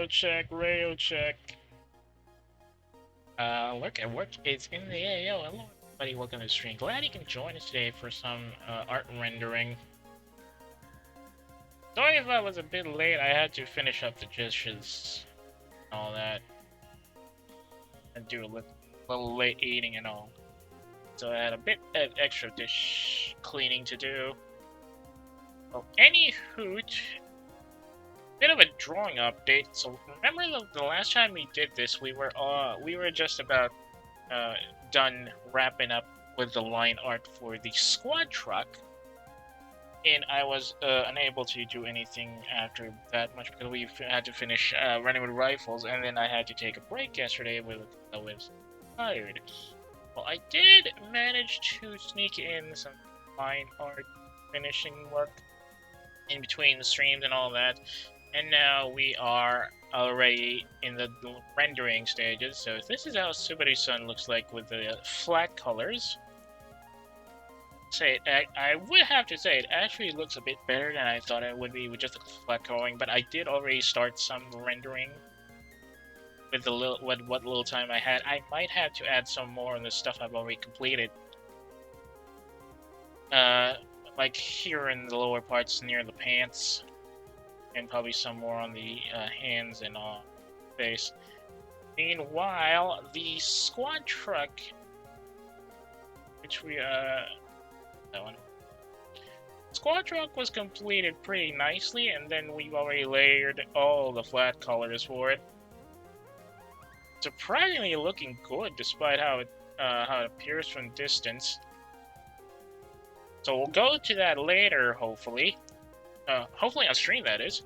check, radio check. Look at work is in the air. Yo, hello everybody, welcome to the stream. Glad you can join us today for some art rendering. Sorry if I was a bit late, I had to finish up the dishes and all that. And do a little late eating and all. So I had a bit of extra dish cleaning to do. Well, any hoot, bit of a drawing update. So remember the last time we did this, we were just about done wrapping up with the line art for the squad truck, and I was unable to do anything after that much because we had to finish running with rifles, and then I had to take a break yesterday with I was tired. Well, I did manage to sneak in some line art finishing work in between the streams and all that, and now we are already in the rendering stages. So this is how Subari Sun looks like with the flat colors. I would have to say it actually looks a bit better than I thought it would be with just the flat coloring, but I did already start some rendering with the what little time I had. I might have to add some more on the stuff I've already completed. Like here in the lower parts near the pants, and probably some more on the hands and face. Meanwhile, the squad truck, which we that one. Squad truck was completed pretty nicely, and then we've already layered all the flat colors for it. Surprisingly looking good, despite how it appears from distance. So we'll go to that later, hopefully. Hopefully on stream, that is.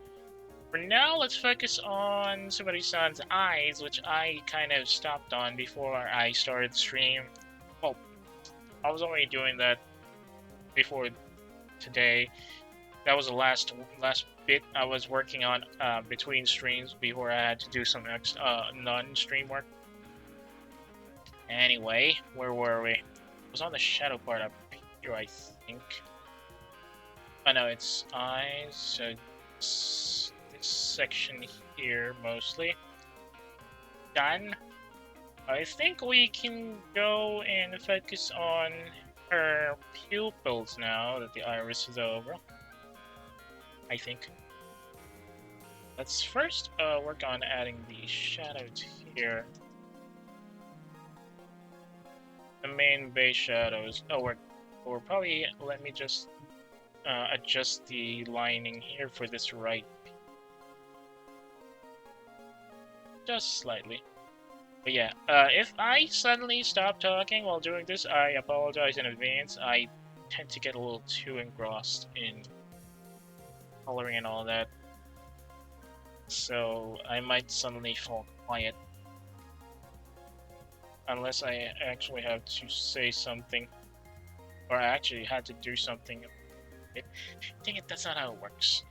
For now, let's focus on Subari-san's eyes, which I kind of stopped on before I started the stream. Well, I was already doing that before today. That was the last bit I was working on between streams before I had to do some non-stream work. Anyway, where were we? It was on the shadow part up here, I think. Oh no, it's eyes, so this section here mostly. Done. I think we can go and focus on her pupils now that the iris is over. I think. Let's first work on adding the shadows here. The main base shadows. Oh, or probably let me just adjust the lining here for this right. Just slightly. But yeah, if I suddenly stop talking while doing this, I apologize in advance. I tend to get a little too engrossed in coloring and all that. So I might suddenly fall quiet. Unless I actually have to say something. Or I actually had to do something. Dang it, that's not how it works.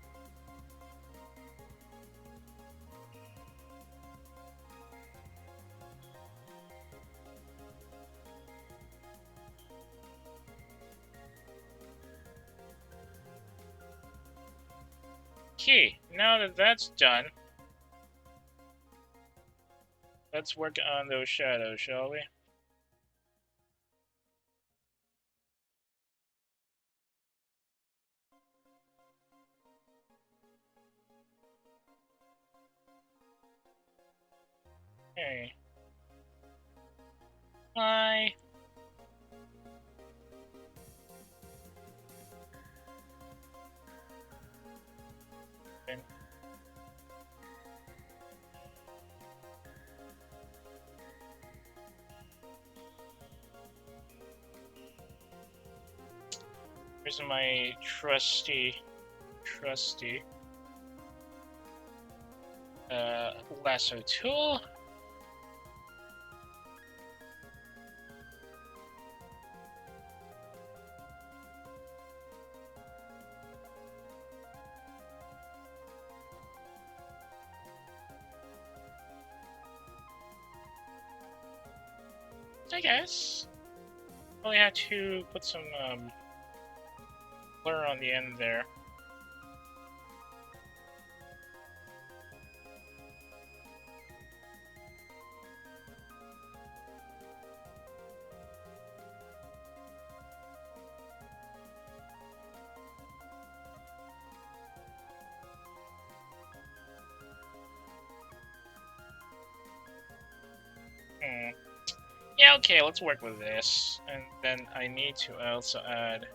Okay, now that that's done, let's work on those shadows, shall we? Okay. Hi. Okay. Here's my trusty lasso tool. I guess. Only had to put some blur on the end there. Okay, let's work with this. And then I need to also add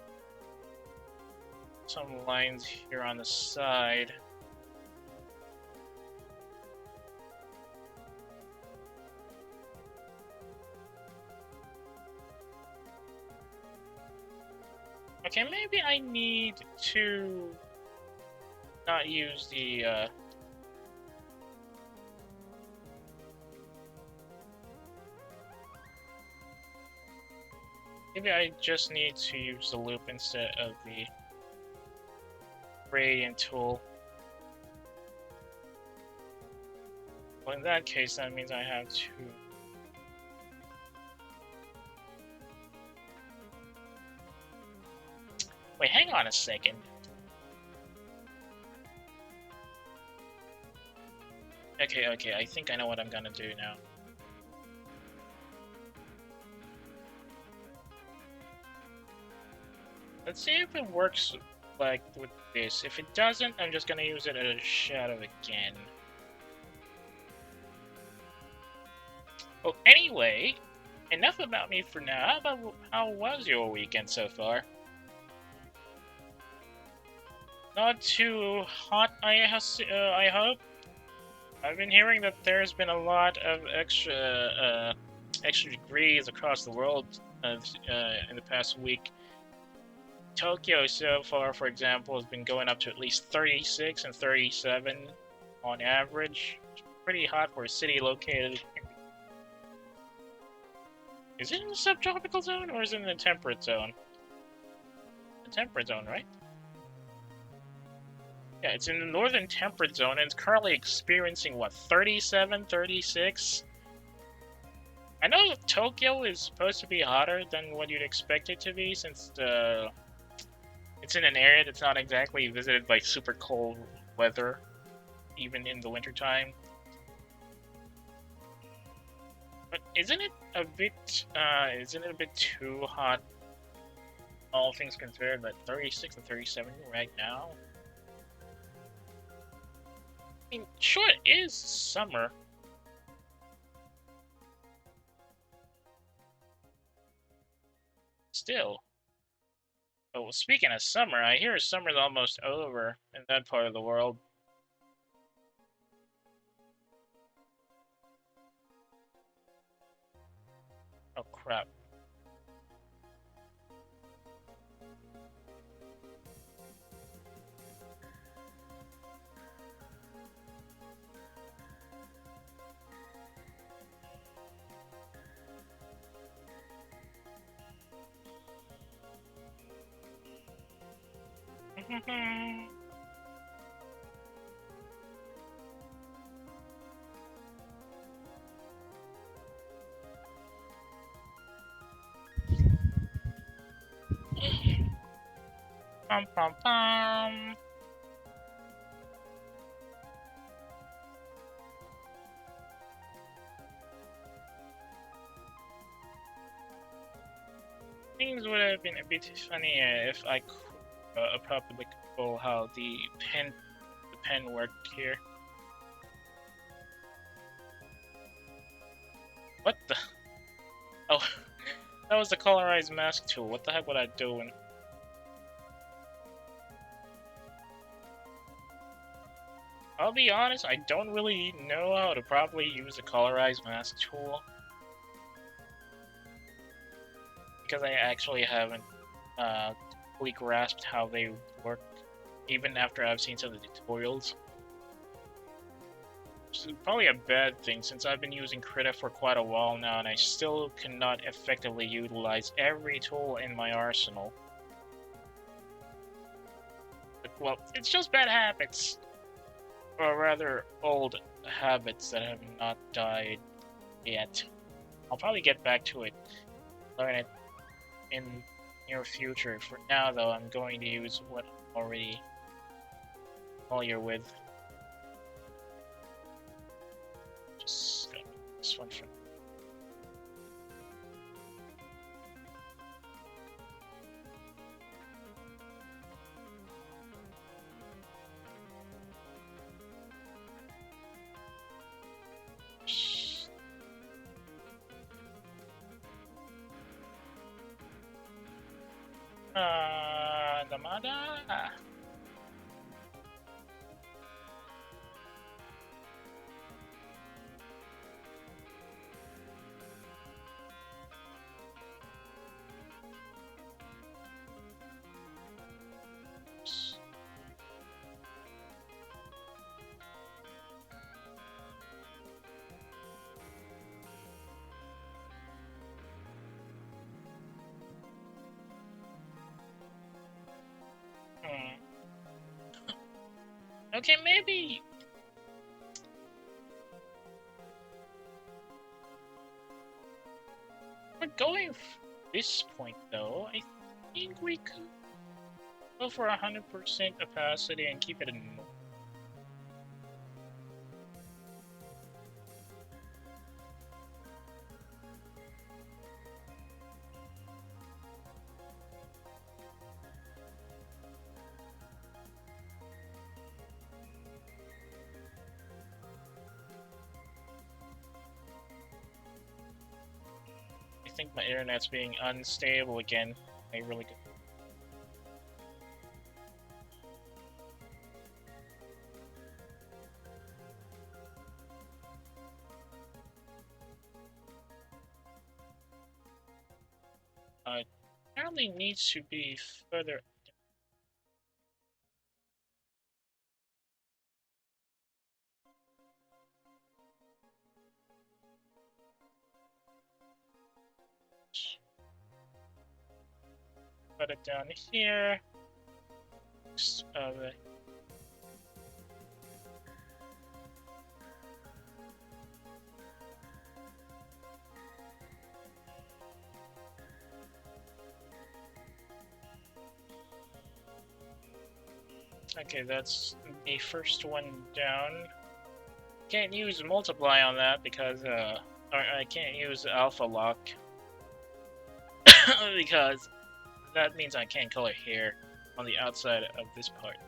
some lines here on the side. Okay, maybe I need to not use the, maybe I just need to use the loop instead of the gradient tool. Well, in that case, that means I have to... Wait, hang on a second. Okay, I think I know what I'm gonna do now. Let's see if it works like with this. If it doesn't, I'm just gonna use it as a shadow again. Well, anyway, enough about me for now. How was your weekend so far? Not too hot, I hope. I've been hearing that there's been a lot of extra degrees across the world in the past week. Tokyo so far, for example, has been going up to at least 36 and 37 on average. It's pretty hot for a city located. Is it in the subtropical zone or is it in the temperate zone? The temperate zone, right? Yeah, it's in the northern temperate zone, and it's currently experiencing, what, 37, 36? I know Tokyo is supposed to be hotter than what you'd expect it to be, since it's in an area that's not exactly visited by super cold weather, even in the wintertime. But isn't it a bit too hot, all things considered, that 36 and 37 right now? I mean, sure, it is summer. Still. Oh, well, speaking of summer, I hear summer's almost over in that part of the world. Oh, crap. Pum pum pum. Things would have been a bit funnier if I could properly control how the pen worked here. What the? Oh, that was the colorized mask tool. What the heck was I doing? I'll be honest, I don't really know how to properly use the colorized mask tool. Because I actually haven't fully grasped how they work, even after I've seen some of the tutorials. Which is probably a bad thing, since I've been using Keyta for quite a while now, and I still cannot effectively utilize every tool in my arsenal. But, well, it's just bad habits. Or rather, old habits that have not died yet. I'll probably get back to it, learn it in near future. For now, though, I'm going to use what I'm already familiar with. Just gonna make this one from. Damada. Hmm. Okay, maybe. We're going this point though. I think we could go for 100% opacity and keep it in. I think my internet's being unstable again. I really good. Apparently needs to be further. Put it down here. Okay, that's the first one down. Can't use multiply on that because or I can't use alpha lock because that means I can't color hair on the outside of this part.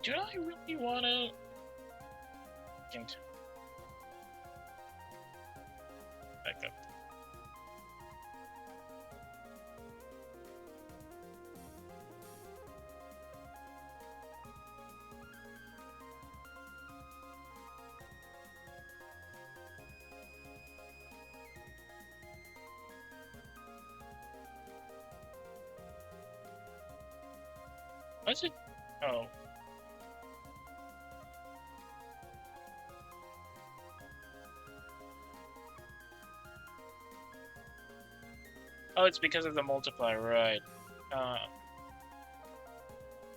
Do I really wanna? Back up. What's it? Oh. Oh, it's because of the multiply, right.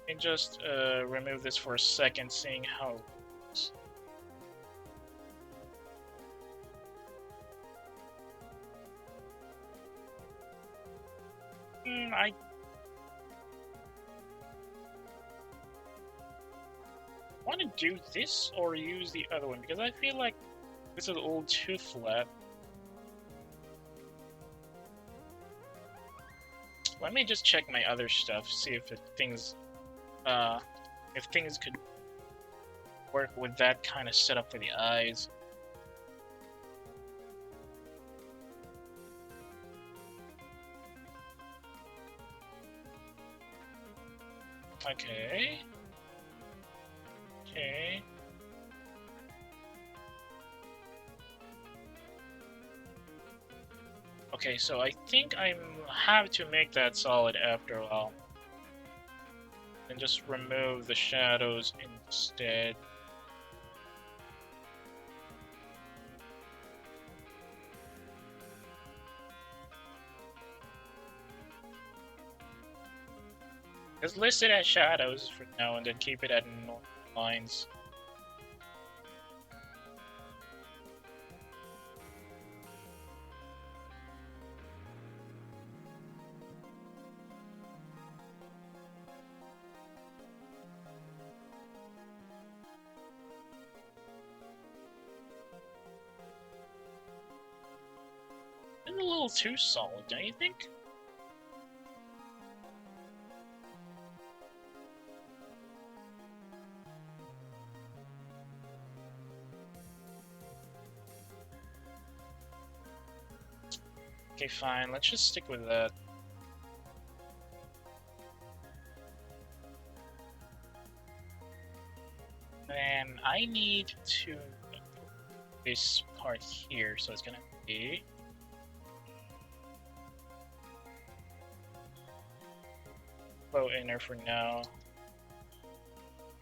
And just remove this for a second, seeing how it works. I want to do this or use the other one because I feel like this is a little too flat. Let me just check my other stuff, see if things could work with that kind of setup for the eyes. Okay. Okay. Okay, so I think I have to make that solid after a while. And just remove the shadows instead. Just list it as shadows for now and then keep it at normal lines. It's a little too solid, don't you think? Okay, fine. Let's just stick with that. I need to this part here, so it's gonna be flow inner for now.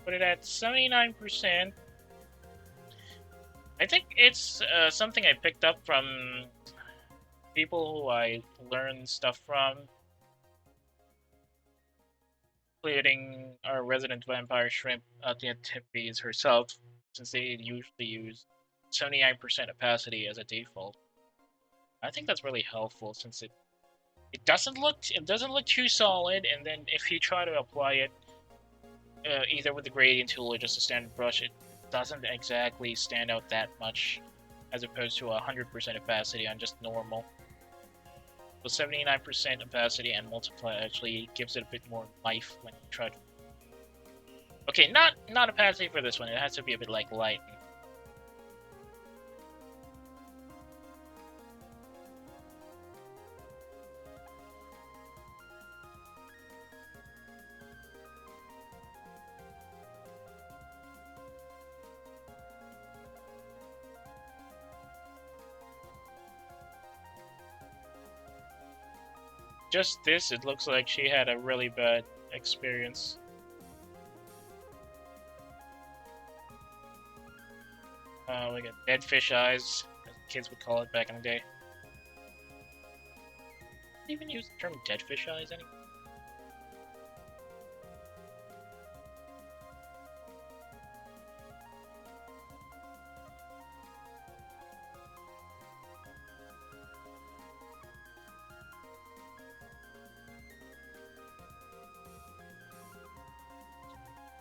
Put it at 79%. I think it's something I picked up from people who I learned stuff from, including our resident vampire shrimp at the Tippies herself, since they usually use 79% opacity as a default. I think that's really helpful since it doesn't look too solid, and then if you try to apply it either with the gradient tool or just a standard brush, it doesn't exactly stand out that much as opposed to 100% opacity on just normal. So 79% opacity and multiply actually gives it a bit more life when you try to... Okay, not opacity for this one, it has to be a bit like light. Just this, it looks like she had a really bad experience. We got dead fish eyes, as kids would call it back in the day. Did they even use the term dead fish eyes anymore?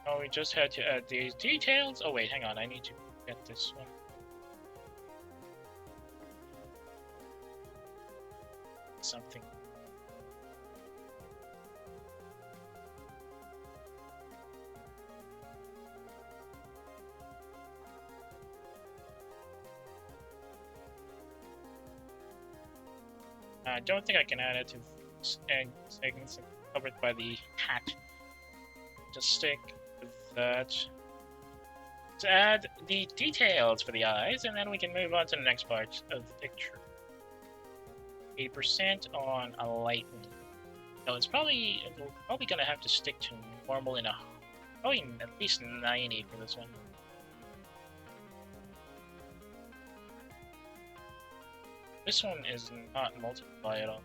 Oh, we just had to add these details. Oh wait, hang on, I need to get this one. Something. I don't think I can add it to segments covered by the hat. Just stick with that. To add the details for the eyes, and then we can move on to the next part of the picture. 80% on a lighten. No, we're probably gonna have to stick to normal in probably at least 90 for this one. This one is not multiply at all.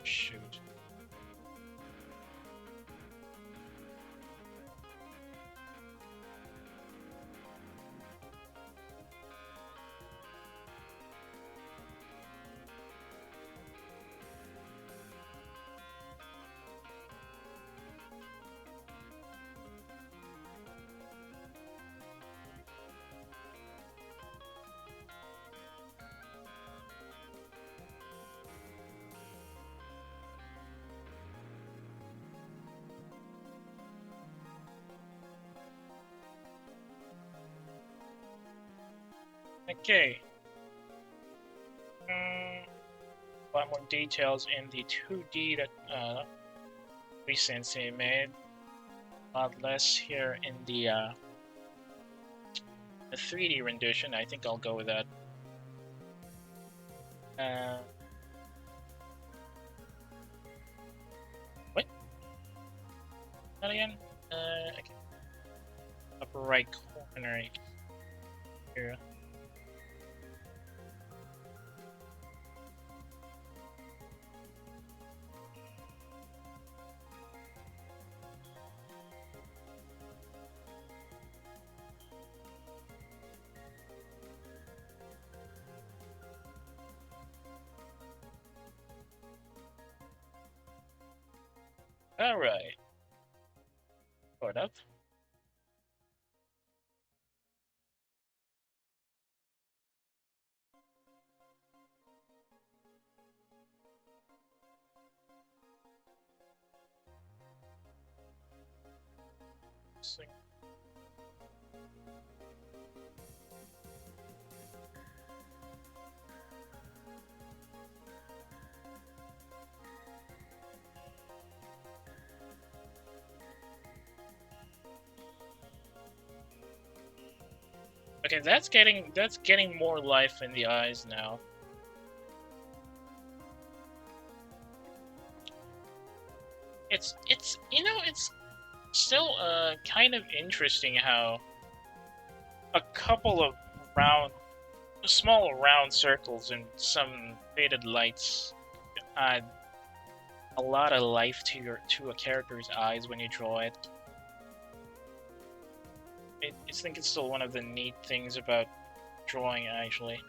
Shoot. Okay. A lot more details in the 2D that Sensei made. A lot less here in the 3D rendition. I think I'll go with that. What? That again? Okay. Upper right corner here. Alright. Sort of. Okay, that's getting more life in the eyes now. It's it's still kind of interesting how a couple of small round circles and some faded lights add a lot of life to a character's eyes when you draw it. I think it's still one of the neat things about drawing, actually.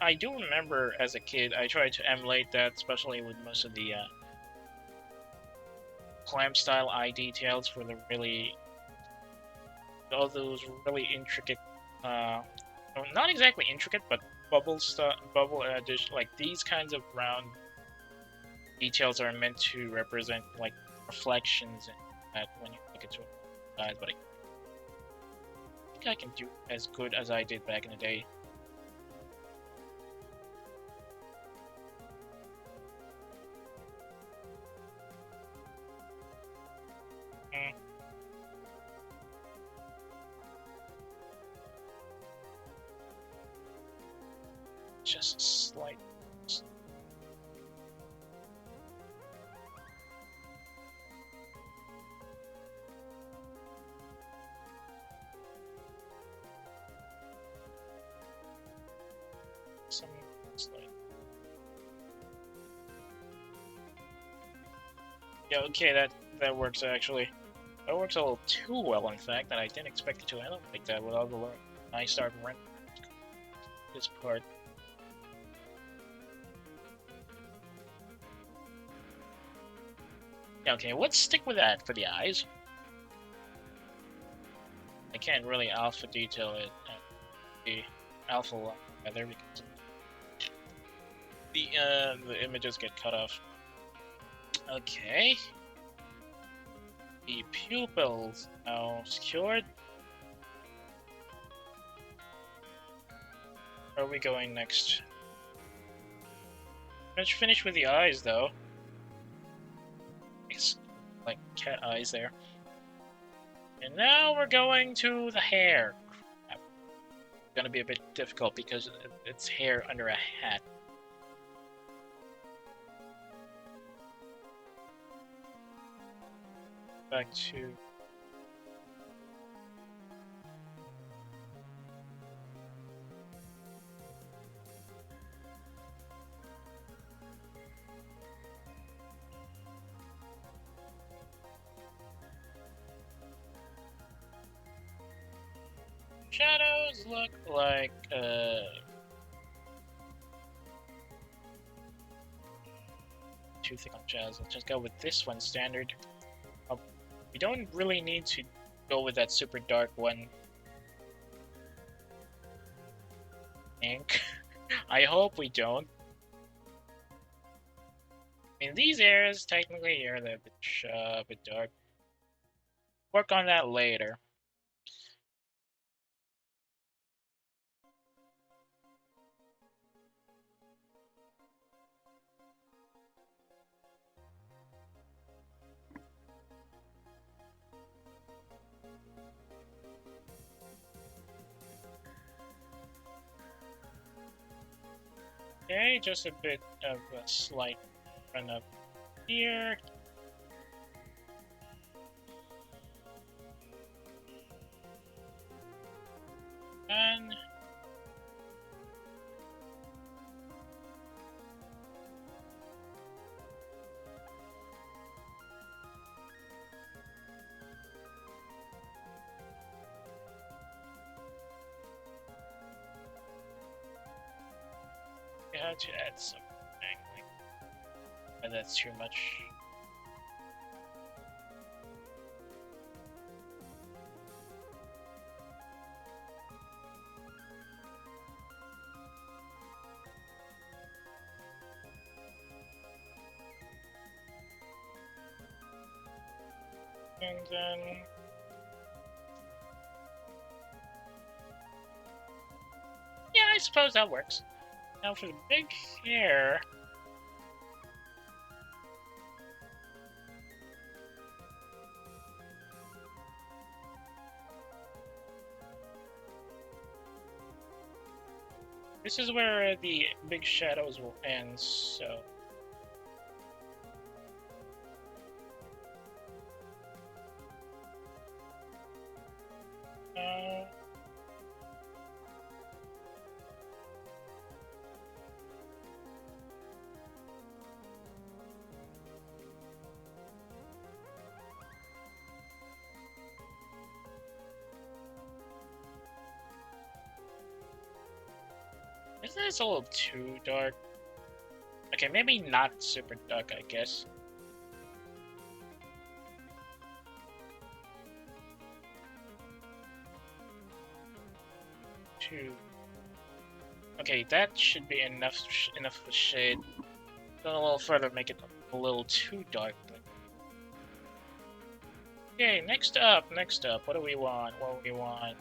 I do remember as a kid, I tried to emulate that, especially with most of the clamp style eye details for the all those really intricate, not exactly intricate, but bubble addition. Like these kinds of round details are meant to represent like reflections and that when you look into eyes. But I think I can do as good as I did back in the day. Just slight. Some slight. Yeah, okay, that works actually. That works a little too well, in fact, that I didn't expect it to end up like that with all the I start rendering this part. Yeah, okay, let's stick with that for the eyes. I can't really alpha detail it at the alpha level either because the images get cut off. Okay. The pupils now secured. Where are we going next? Let's finish with the eyes, though. It's like cat eyes there. And now we're going to the hair. It's gonna be a bit difficult because it's hair under a hat. Back to... shadows look like, too thick on shadows. Let's just go with this one standard. We don't really need to go with that super dark one. Ink. I hope we don't. I mean, these areas technically here they're a bit dark. Work on that later. Okay, just a bit of a slight run up here. And we had to add some angling, but that's too much. And then yeah, I suppose that works. Now for the big hair. This is where the big shadows will end, so... Isn't this a little too dark? Okay, maybe not super dark, I guess. Two. Okay, that should be enough of a shade. Go a little further, make it a little too dark. But... Okay, next up. What do we want? What do we want?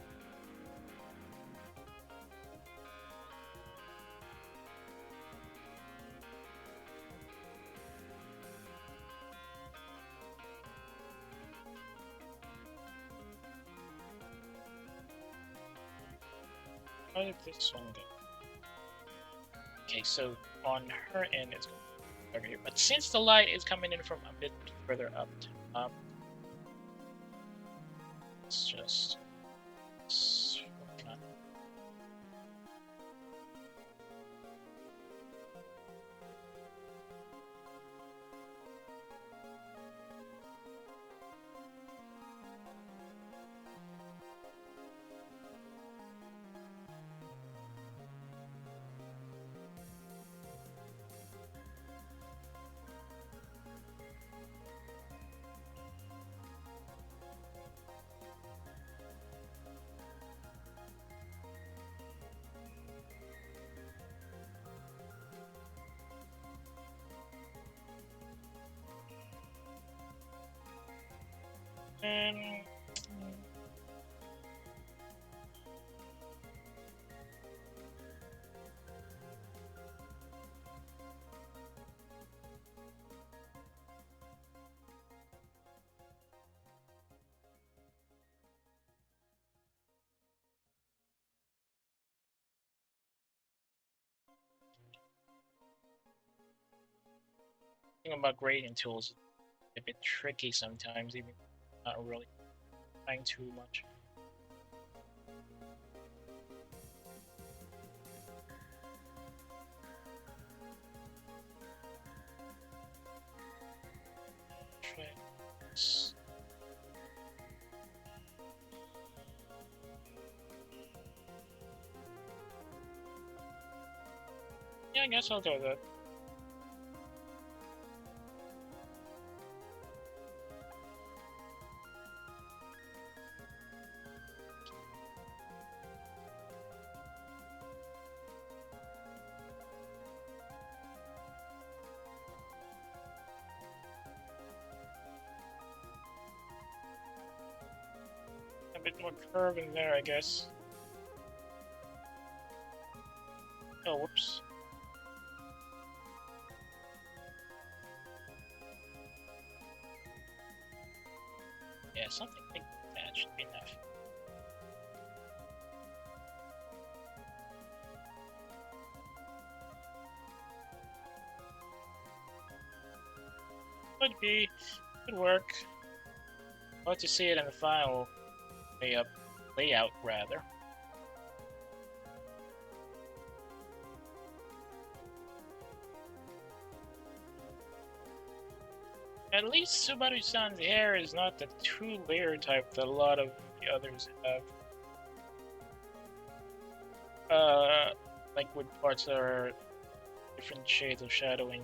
How did this one go? Okay, so on her end it's going over here. But since the light is coming in from a bit further up, it's just... thing about grading tools, a bit tricky sometimes, even not really trying too much. Yeah, I guess I'll go with that. A bit more curve in there, I guess. Oh, whoops. Yeah, something like that should be enough. Could be. Could work. I'll have to see it in the final layout, rather. At least Subaru-san's hair is not the two-layer type that a lot of the others have. Like with parts that are different shades of shadowing.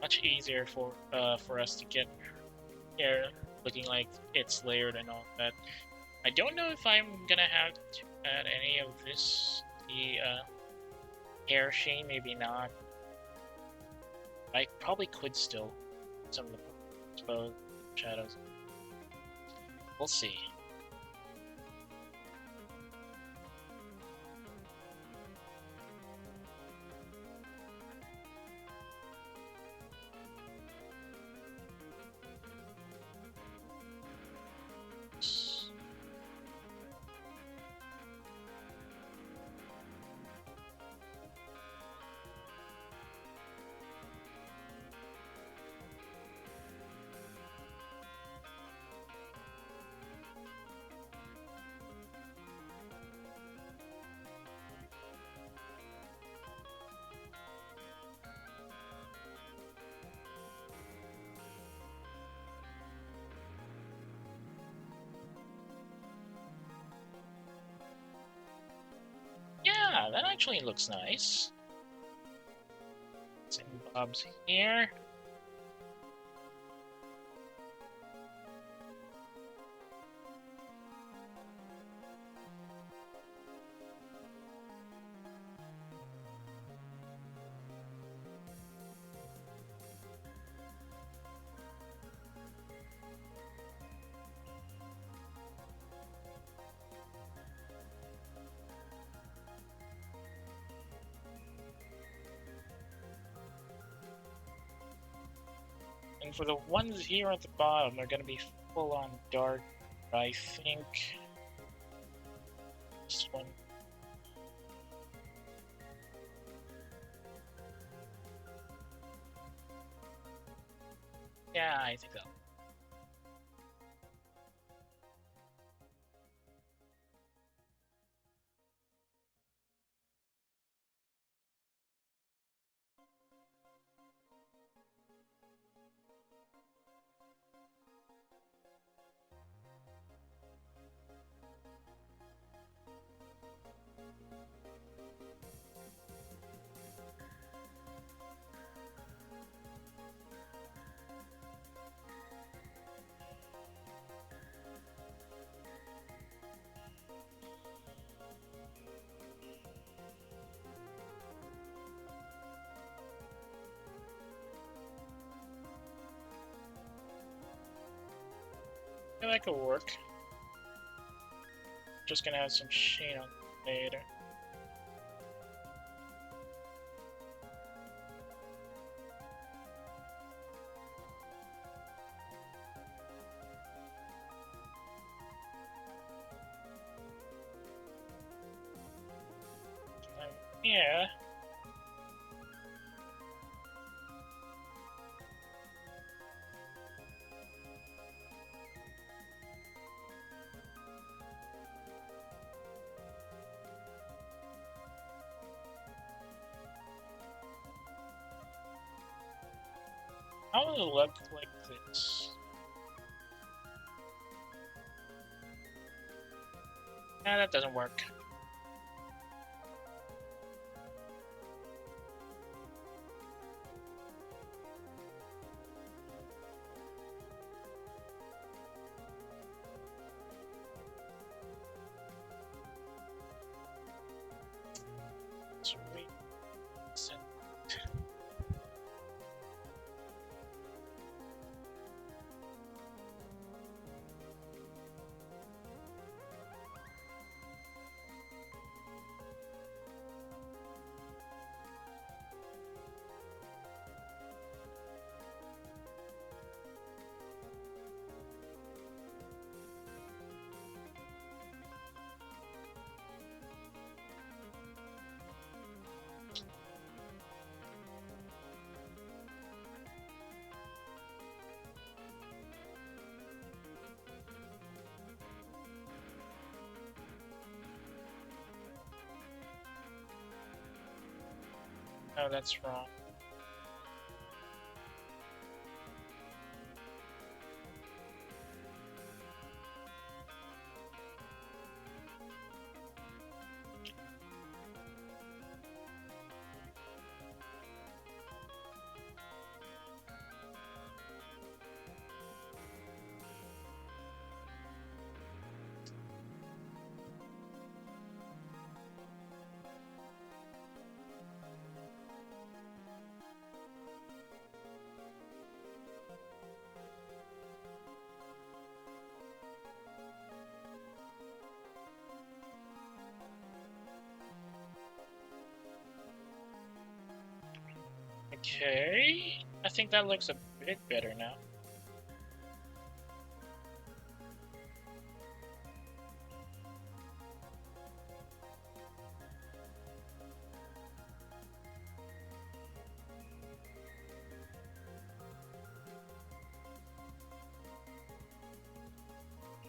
Much easier for us to get hair looking like it's layered and all that. I don't know if I'm gonna have to add any of this, the hair sheen, maybe not. I probably could still, some of the exposed shadows. We'll see. that actually looks nice. Some bobs here. And for the ones here at the bottom, they're going to be full on dark, I think. This one. Yeah, I think that. Yeah, that could work. Just gonna have some sheen on later. Yeah. How will it look like this? Nah, that doesn't work. Sweet. No, that's wrong. Okay, I think that looks a bit better now.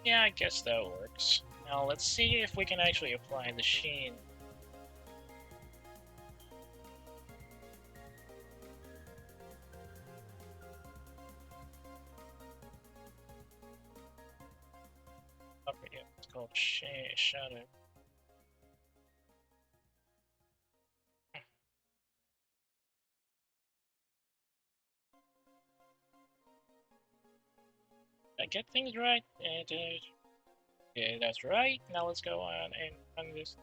Yeah, I guess that works. Now let's see if we can actually apply the sheen. Okay, yeah, it's called shadow. I get things right? Yeah, that's right. Now let's go on and run this.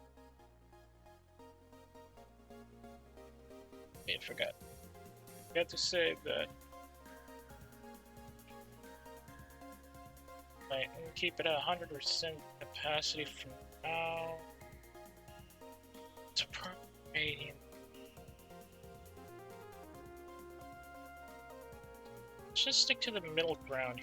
Yeah, forgot. Forgot to save that. Right, and keep it at 100% capacity for now. It's a radiant. Let's just stick to the middle ground.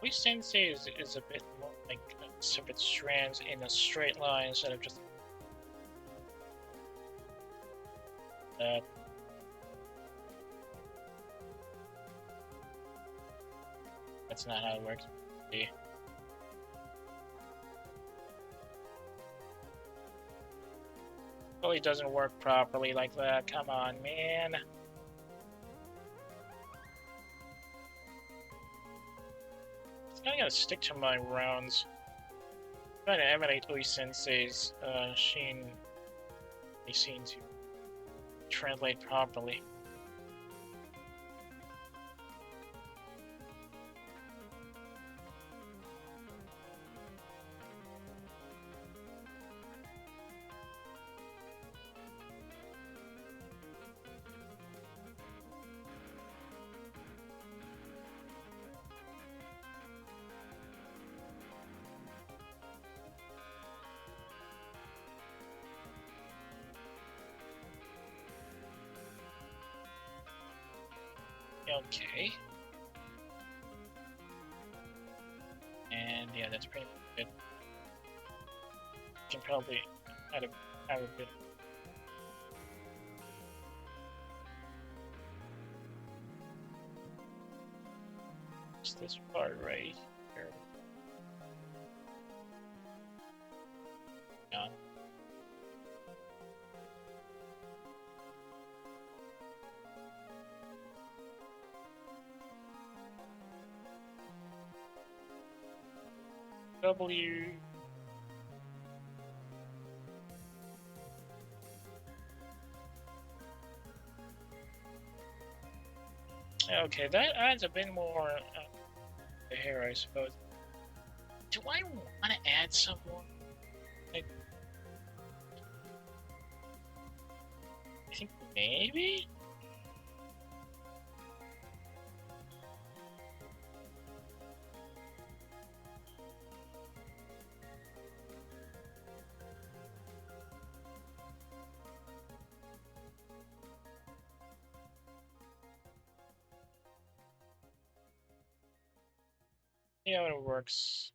We Sensei is a bit more like separate strands in a straight line instead of just that. That's not how it works. See. Really doesn't work properly like that. Come on, man. I gotta stick to my rounds. I'm trying to emulate Ui Sensei's Shin. They seem to translate properly. Okay. And yeah, that's pretty good. Can probably add a bit. It's this part right here. Yeah. W. Okay, that adds a bit more here, I suppose. Do I want to add some more? I think maybe? See how it works.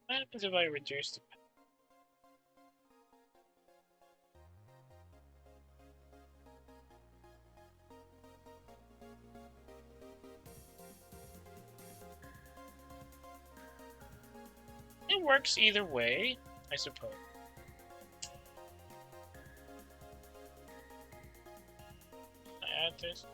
What happens if I reduce the... It works either way, I suppose. I add this.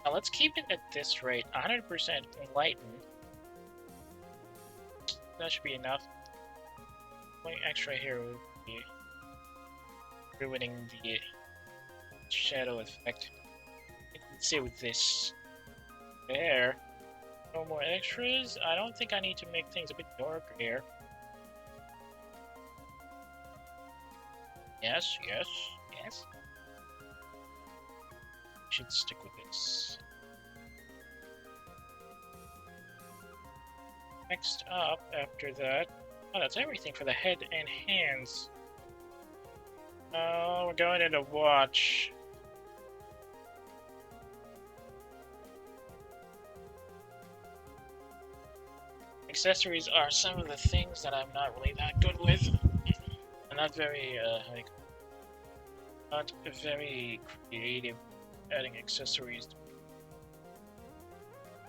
Now let's keep it at this rate, 100% enlightened. That should be enough. Going extra here would be ruining the shadow effect. Let's see with this. There. No more extras. I don't think I need to make things a bit darker here. Yes, yes, yes. Should stick with this. Next up, after that... Oh, that's everything for the head and hands. Oh, we're going into watch. Accessories are some of the things that I'm not really that good with. I'm not very, not very creative adding accessories.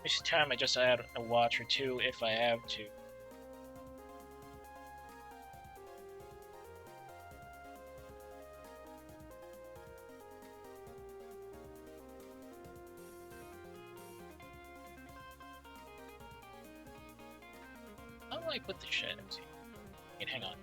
This time I just add a watch or two if I have to. How do I put the shadows here? Wait, hang on.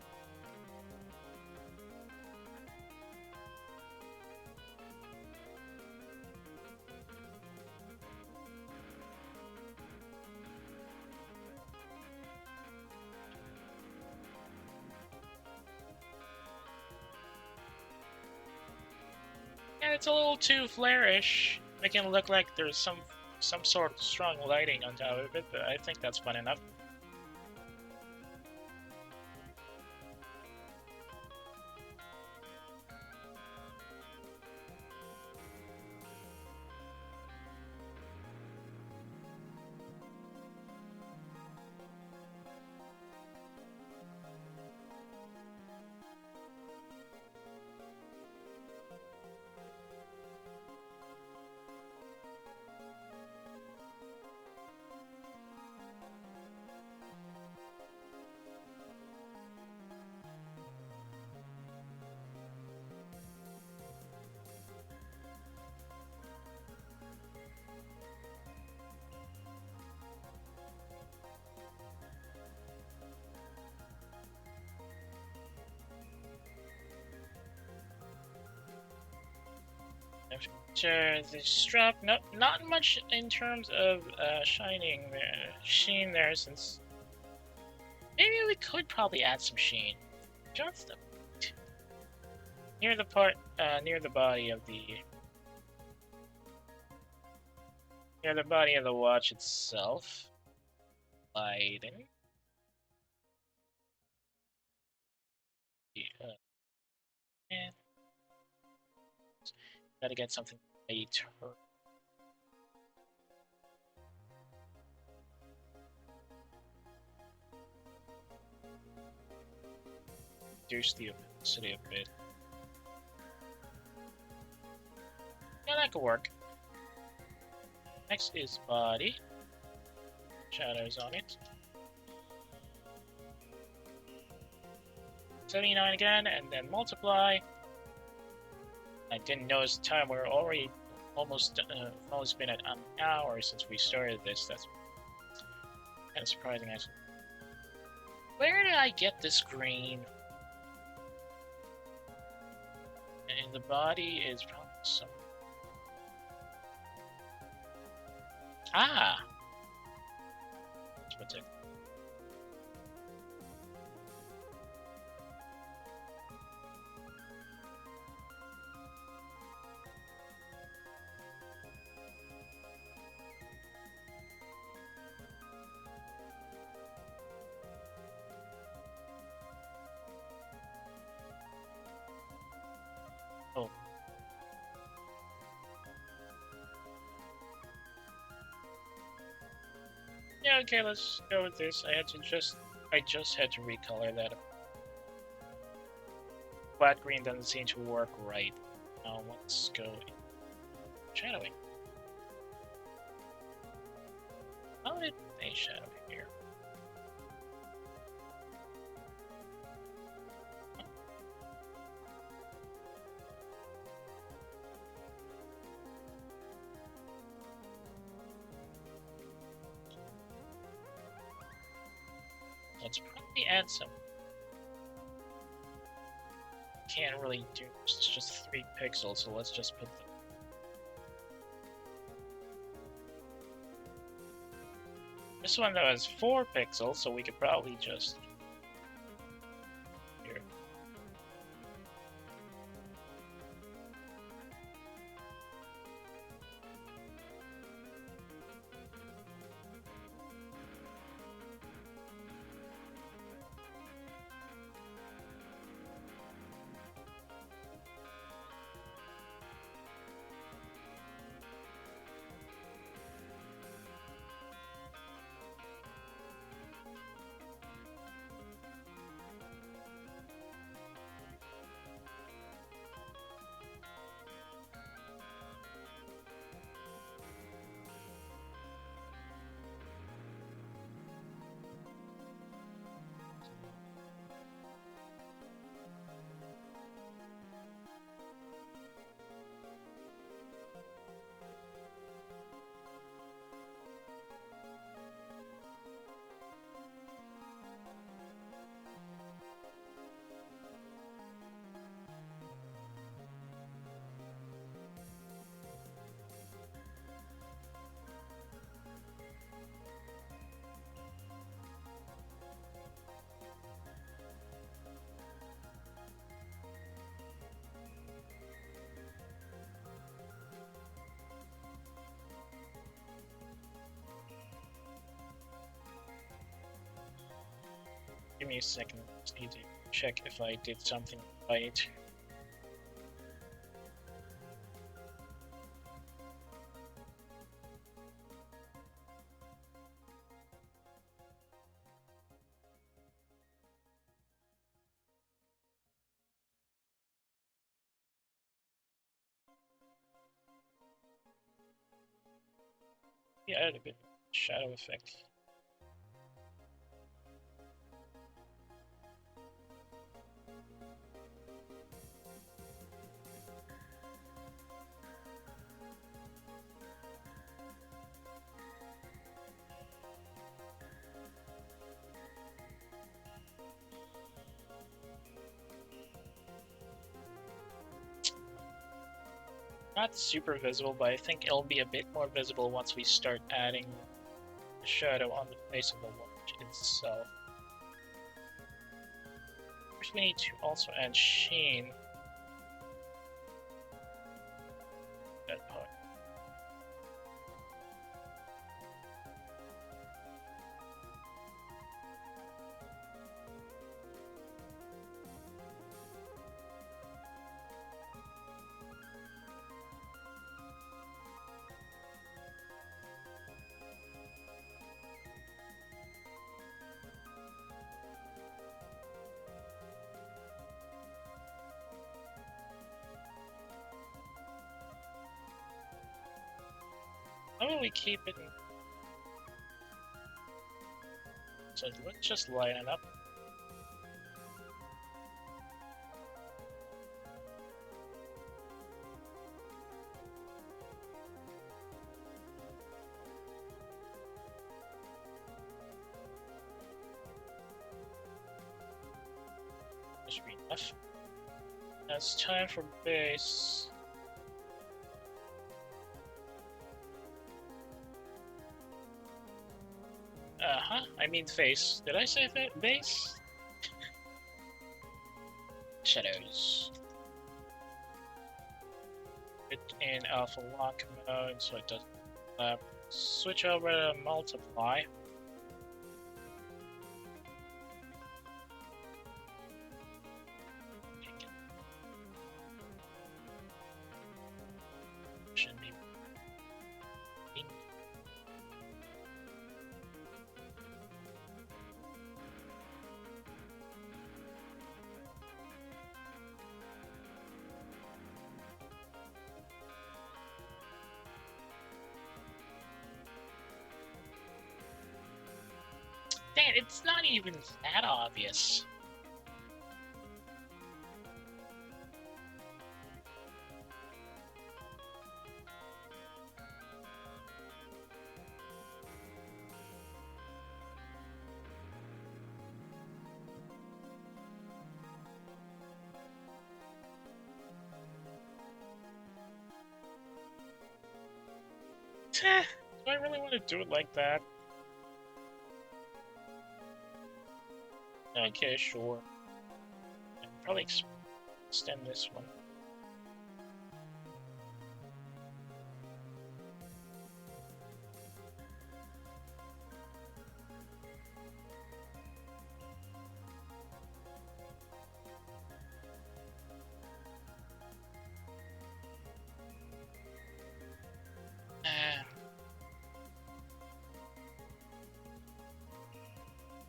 Yeah, it's a little too flairish. Making it look like there's some sort of strong lighting on top of it, but I think that's fun enough. Sure, the strap, not much in terms of shining there, sheen there, since maybe we could probably add some sheen. Just a bit. Near the part, near the body of the watch itself. Lighting. And gotta get something later. Reduce the opacity a bit. Yeah, that could work. Next is body. Shadows on it. 79 again, and then multiply. I didn't notice the time. We're already almost been at an hour since we started this. That's kind of surprising, actually. Where did I get this green? And the body is probably some. Ah. What's it? Oh. Yeah, okay, let's go with this. I just had to recolor that. Flat green doesn't seem to work right. Now let's go shadowing. How did they shadow here? Let's probably add some can't really do. It's just 3 pixels, so let's just put them. This one though has 4 pixels, so we could probably just here. Give me a second. Just need to check if I did something right. Yeah, added a bit of shadow effect. Not super visible, but I think it'll be a bit more visible once we start adding the shadow on the face of the watch itself. First, we need to also add sheen. That part. How about we keep it in... So let's just line it up. That should be enough. Now it's time for base. I mean face. Did I say base? Shadows. Put in alpha lock mode so it doesn't switch over to multiply. Should be. Dang, it's not even that obvious. Do I really want to do it like that? Okay, sure. I'll probably extend this one.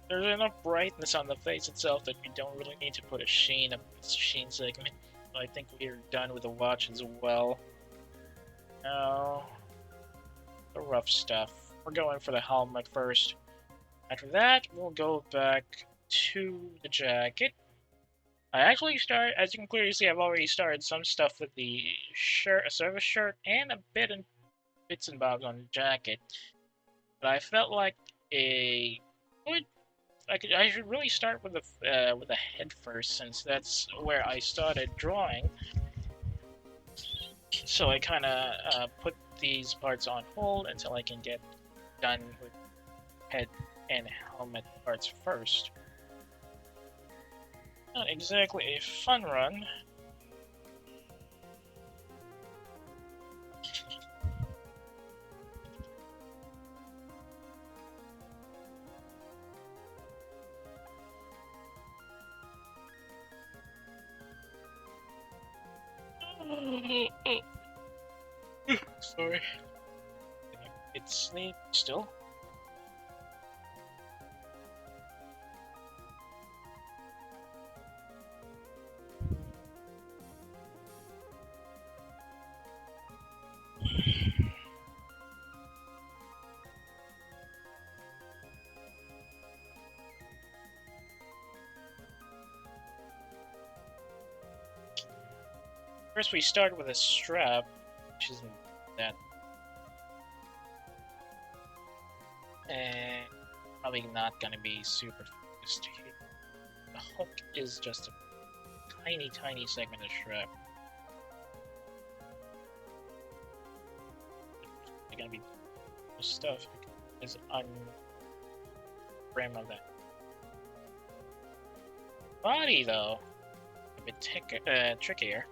There's enough brightness on the face itself that you don't really need to put a sheen segment. I think we're done with the watch as well. Now, the rough stuff. We're going for the helmet first. After that, we'll go back to the jacket. I actually start, as you can clearly see, I've already started some stuff with the shirt, a service shirt, and a bits and bobs on the jacket. But I felt like a good I should really start with the head first, since that's where I started drawing. So I kind of put these parts on hold until I can get done with head and helmet parts first. Not exactly a fun run. Sorry. It's sleep still. First, we start with a strap, which isn't that. And probably not gonna be super focused here. The hook is just a tiny segment of strap. It's gonna be stuff is on frame of that. Body though, a bit trickier.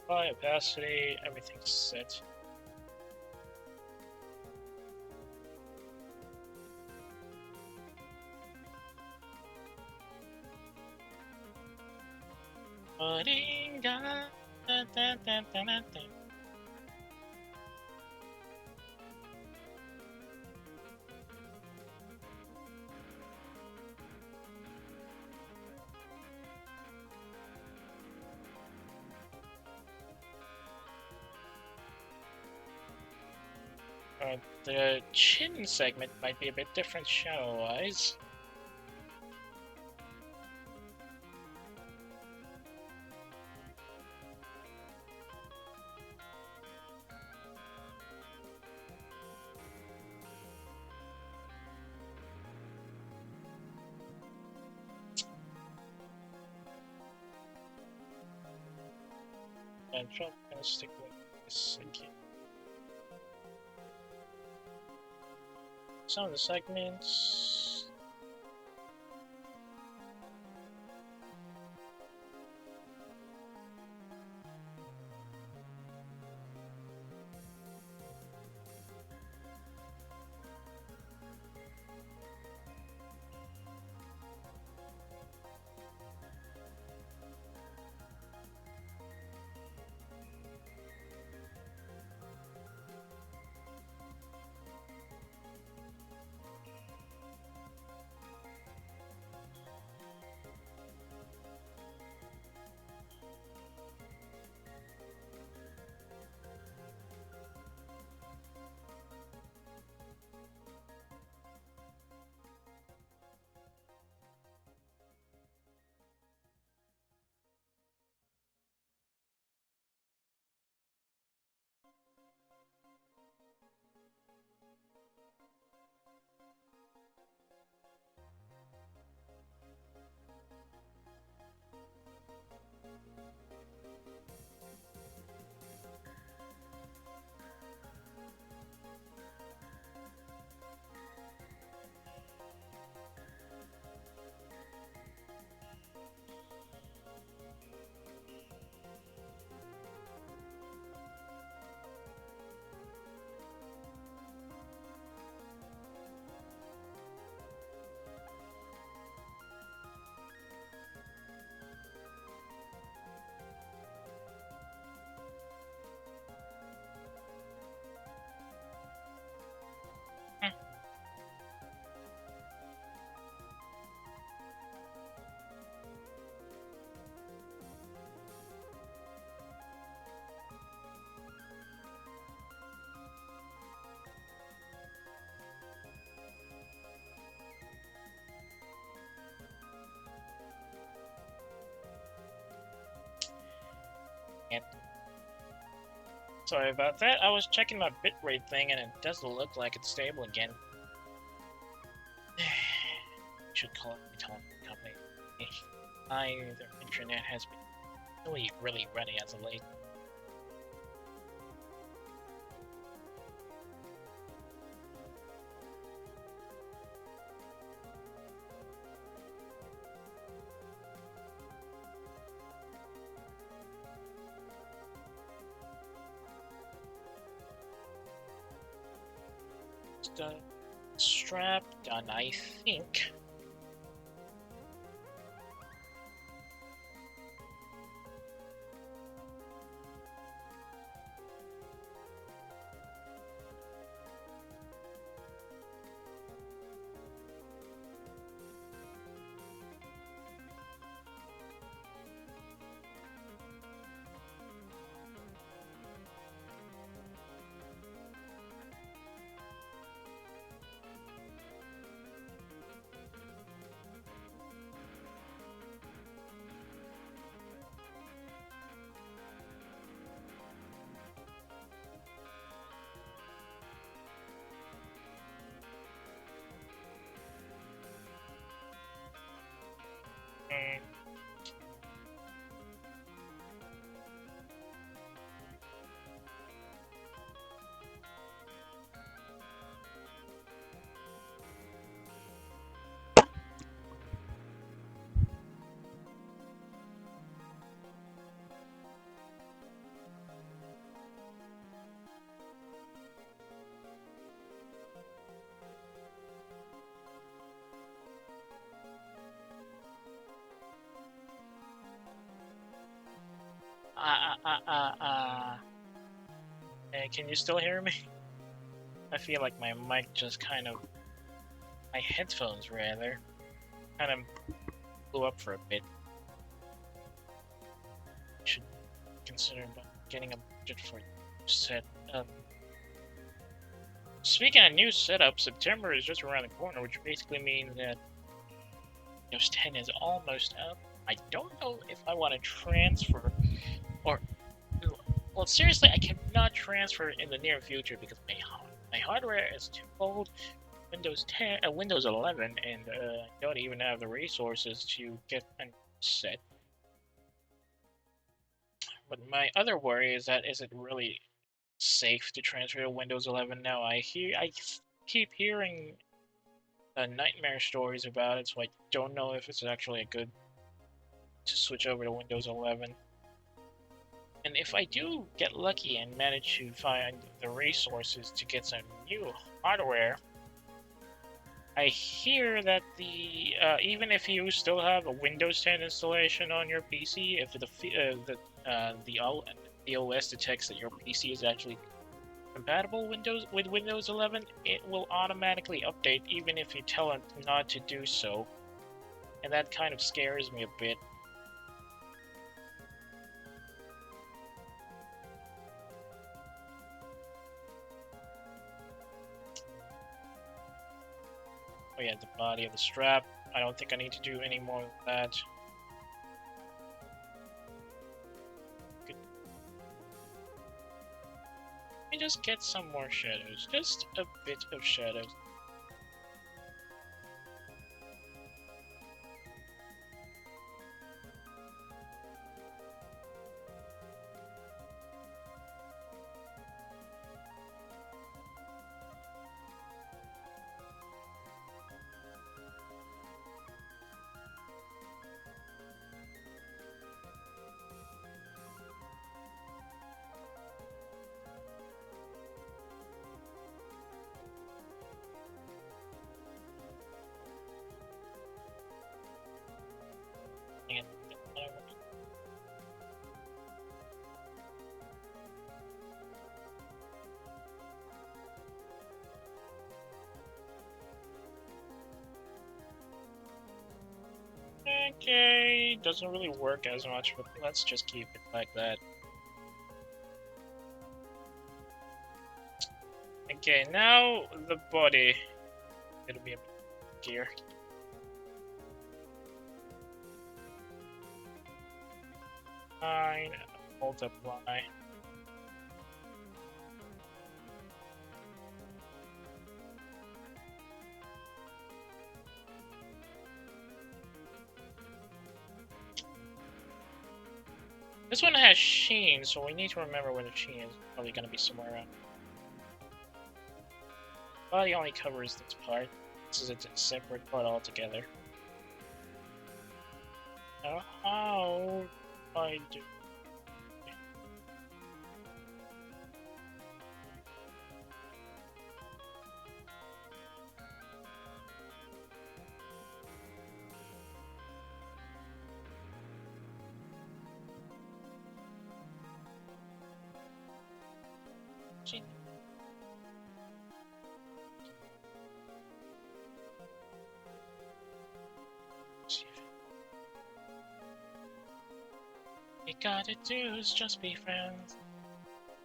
Opacity, everything's set. The chin segment might be a bit different shadow-wise. I'm probably gonna stick with this again. Some of the segments. And sorry about that. I was checking my bitrate thing, and it doesn't look like it's stable again. Should call it my telephone company. Their internet has been really ready as of late. The strap done, I think. Can you still hear me? I feel like my mic just kind of... my headphones, rather, kind of blew up for a bit. Should consider getting a budget for a setup. Speaking of new setup, September is just around the corner, which basically means that Windows 10 is almost up. I don't know if I want to transfer, or... well, seriously, I cannot transfer in the near future because my hardware is too old. Windows 10, Windows 11, and I don't even have the resources to get a set. But my other worry is that is it really safe to transfer to Windows 11 now? I keep hearing nightmare stories about it, so I don't know if it's actually a good to switch over to Windows 11. And if I do get lucky and manage to find the resources to get some new hardware, I hear that even if you still have a Windows 10 installation on your PC, if the OS detects that your PC is actually compatible with Windows 11, it will automatically update even if you tell it not to do so. And that kind of scares me a bit. Oh yeah, the body of the strap. I don't think I need to do any more of that. Good. Let me just get some more shadows. Just a bit of shadows. And okay, doesn't really work as much, but let's just keep it like that. Okay, now the body. It'll be a bit gear. Fine. multiply. This one has sheen, so we need to remember where the sheen is. Probably gonna be somewhere around. Body only covers this part. This is a separate part altogether. Now, how do I do? You gotta do is just be friends.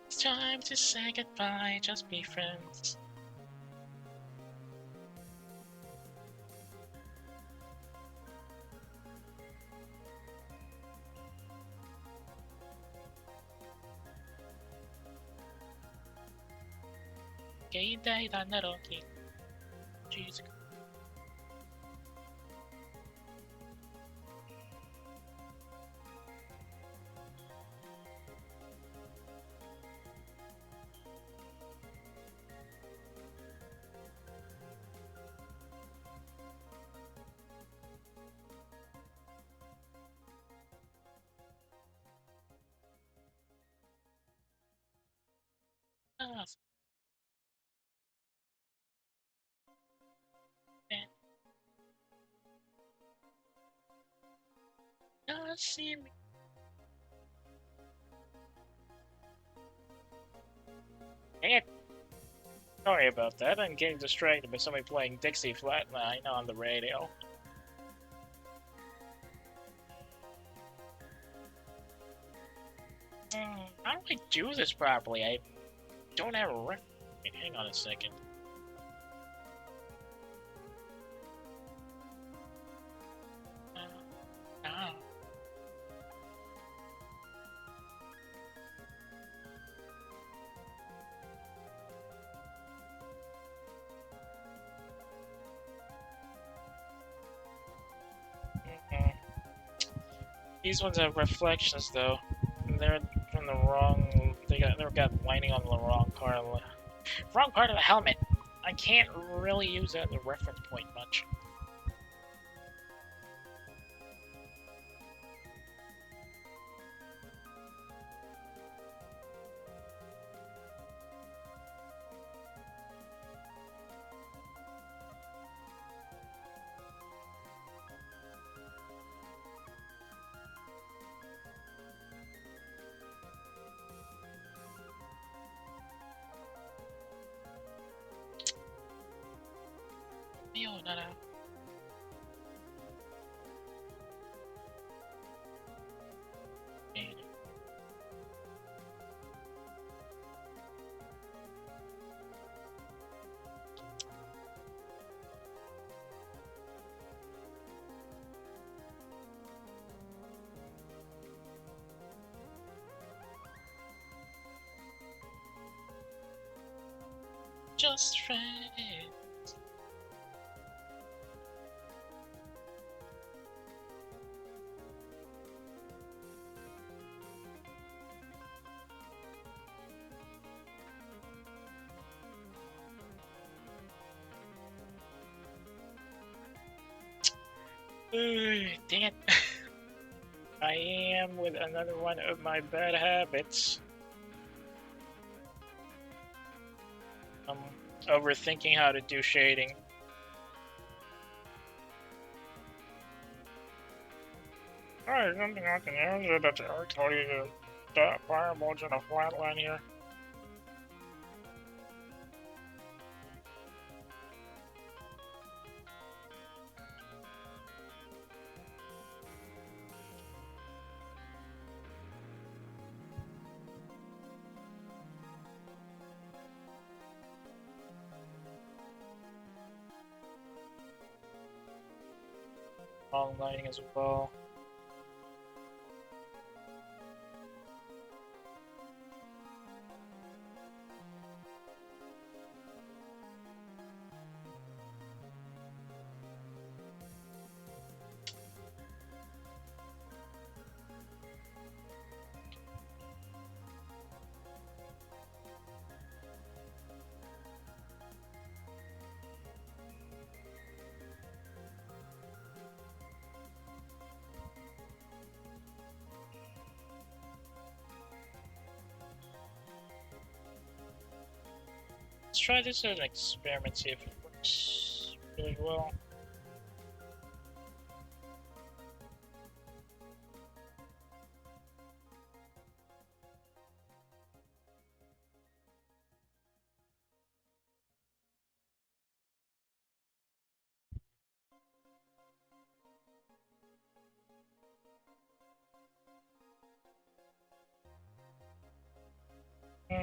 It's time to say goodbye, just be friends. Keyta da naroki. Jesus. Ah, man. Don't see me. Dang it. Sorry about that. I'm getting distracted by somebody playing Dixie Flatline on the radio. How do I do this properly? I don't have a ref. Wait, hang on a second. Ah. These ones have reflections though. They're from the wrong. They've got lining on the wrong part of the helmet. I can't really use that as a reference point much. Nada. Just friends. Dang it. I am with another one of my bad habits. Overthinking how to do shading. Alright, something I can answer that I told you to stop fireballs in a flat line here. Long lighting as well. try this as an experiment, see if it works really well.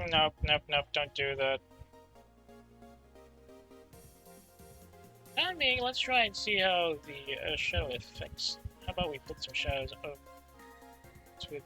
Nope, nope, nope, don't do that. I mean, let's try and see how the shadow affects. How about we put some shadows over with.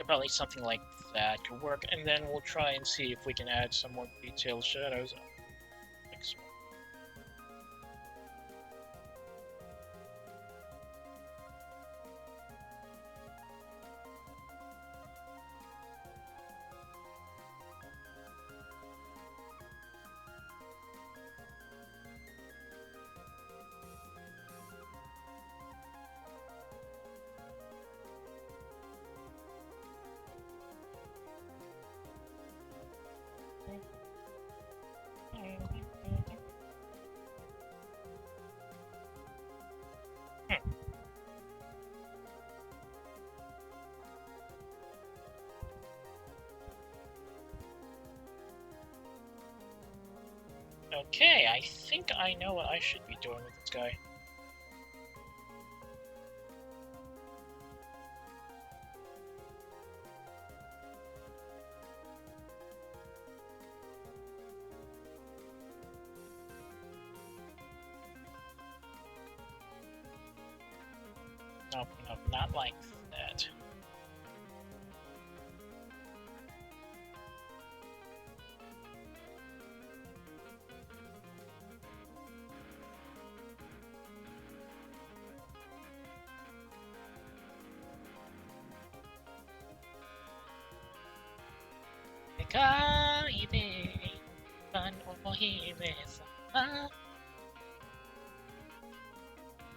Probably something like that could work, and then we'll try and see if we can add some more detailed shadows. Okay, I think I know what I should be doing with this guy. Nope, nope, not like that.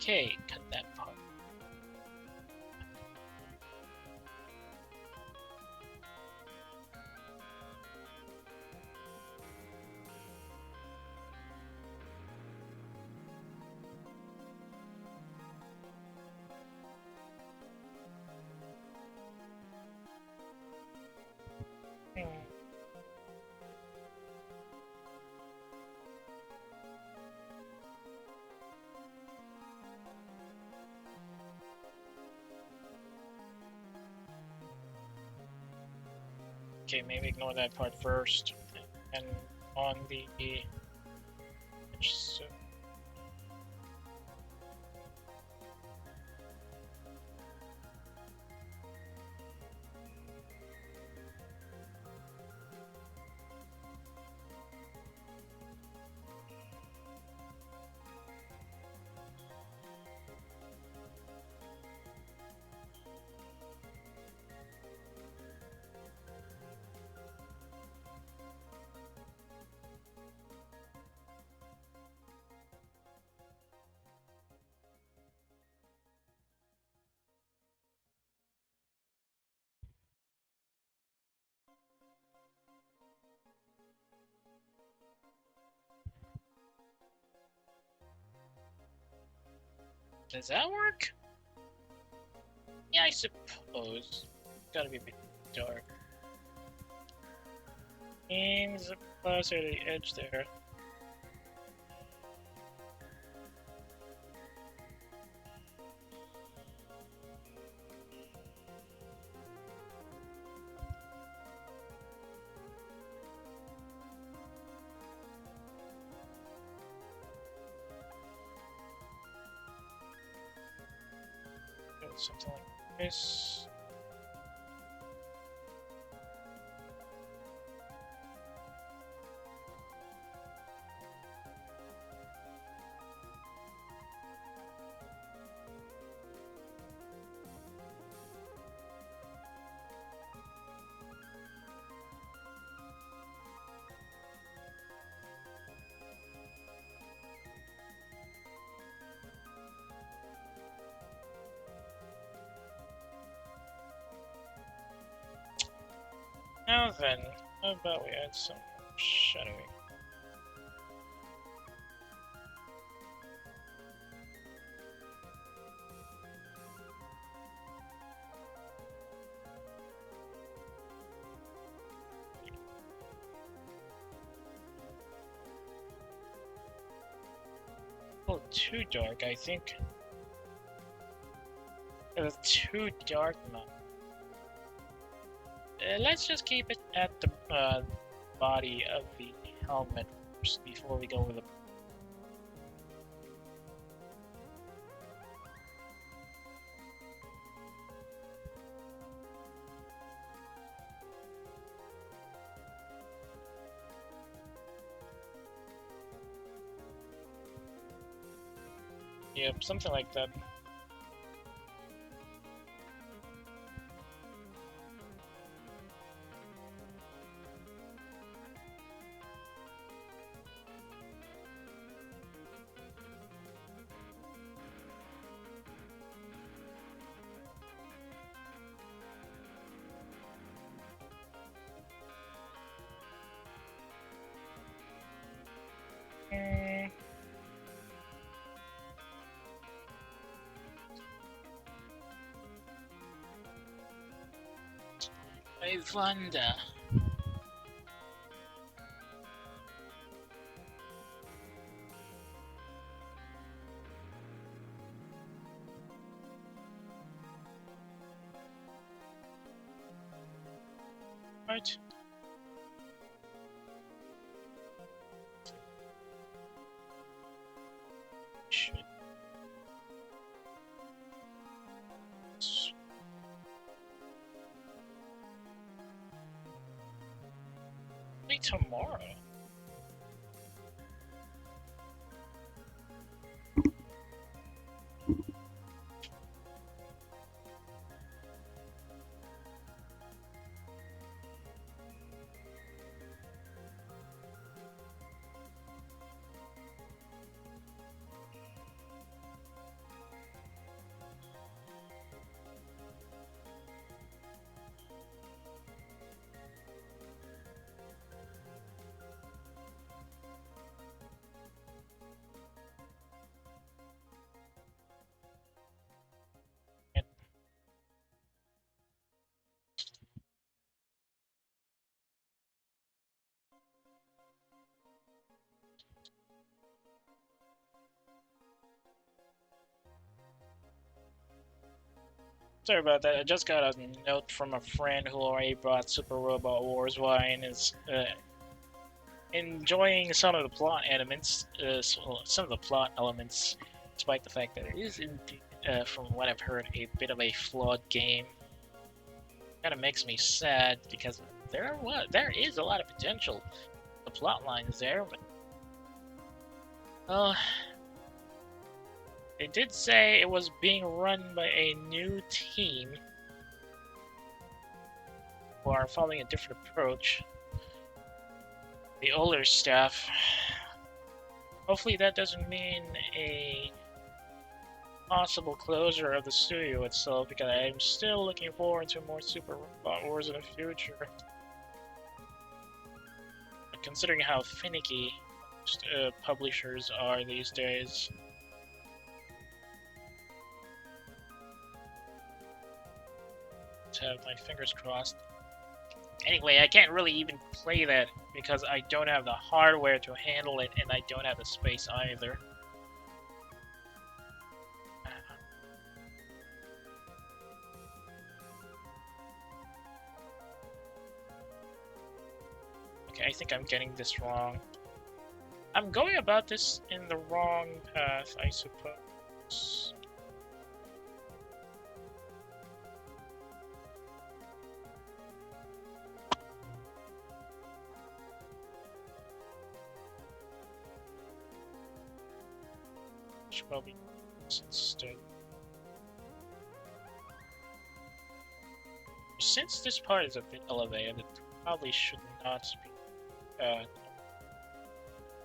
Okay, cut that part. Okay, maybe ignore that part first, and on the so does that work? Yeah, I suppose. Gotta be a bit dark. Aims closer to the edge there. something like this. Now then, how about we add some shadowing? Oh, too dark, I think. It was too dark now. Let's just keep it at the body of the helmet first before we go with the. Yep, something like that. I wonder. Right. Should. Maybe tomorrow. Sorry about that. I just got a note from a friend who already brought Super Robot Wars wine. Is enjoying some of the plot elements, some of the plot elements, despite the fact that it is, from what I've heard, a bit of a flawed game. Kind of makes me sad because there is a lot of potential. The plot line is there, but well, they did say it was being run by a new team who are following a different approach. The older staff. Hopefully that doesn't mean a possible closure of the studio itself, because I'm still looking forward to more Super Robot Wars in the future. But considering how finicky publishers are these days. To have my fingers crossed. Anyway, I can't really even play that because I don't have the hardware to handle it, and I don't have the space either. Okay, I think I'm getting this wrong. I'm going about this in the wrong path, I suppose. Should probably instead. Since this part is a bit elevated, it probably should not be,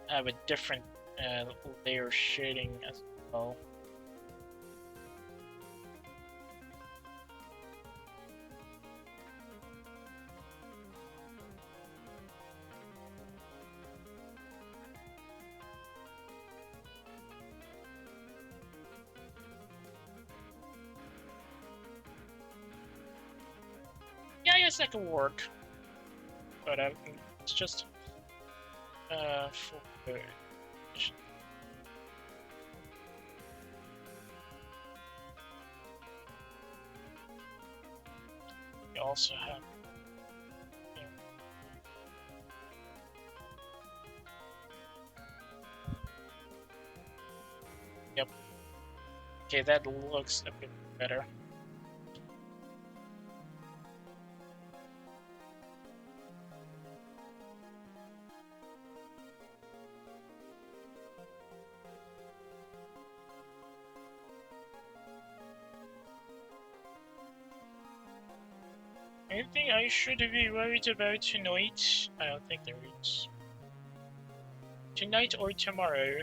have a different layer shading as well. Yeah, I guess that could work, but it's just for the. We also have. Yep. Okay, that looks a bit better. Anything I should be worried about tonight? I don't think there is. Tonight or tomorrow?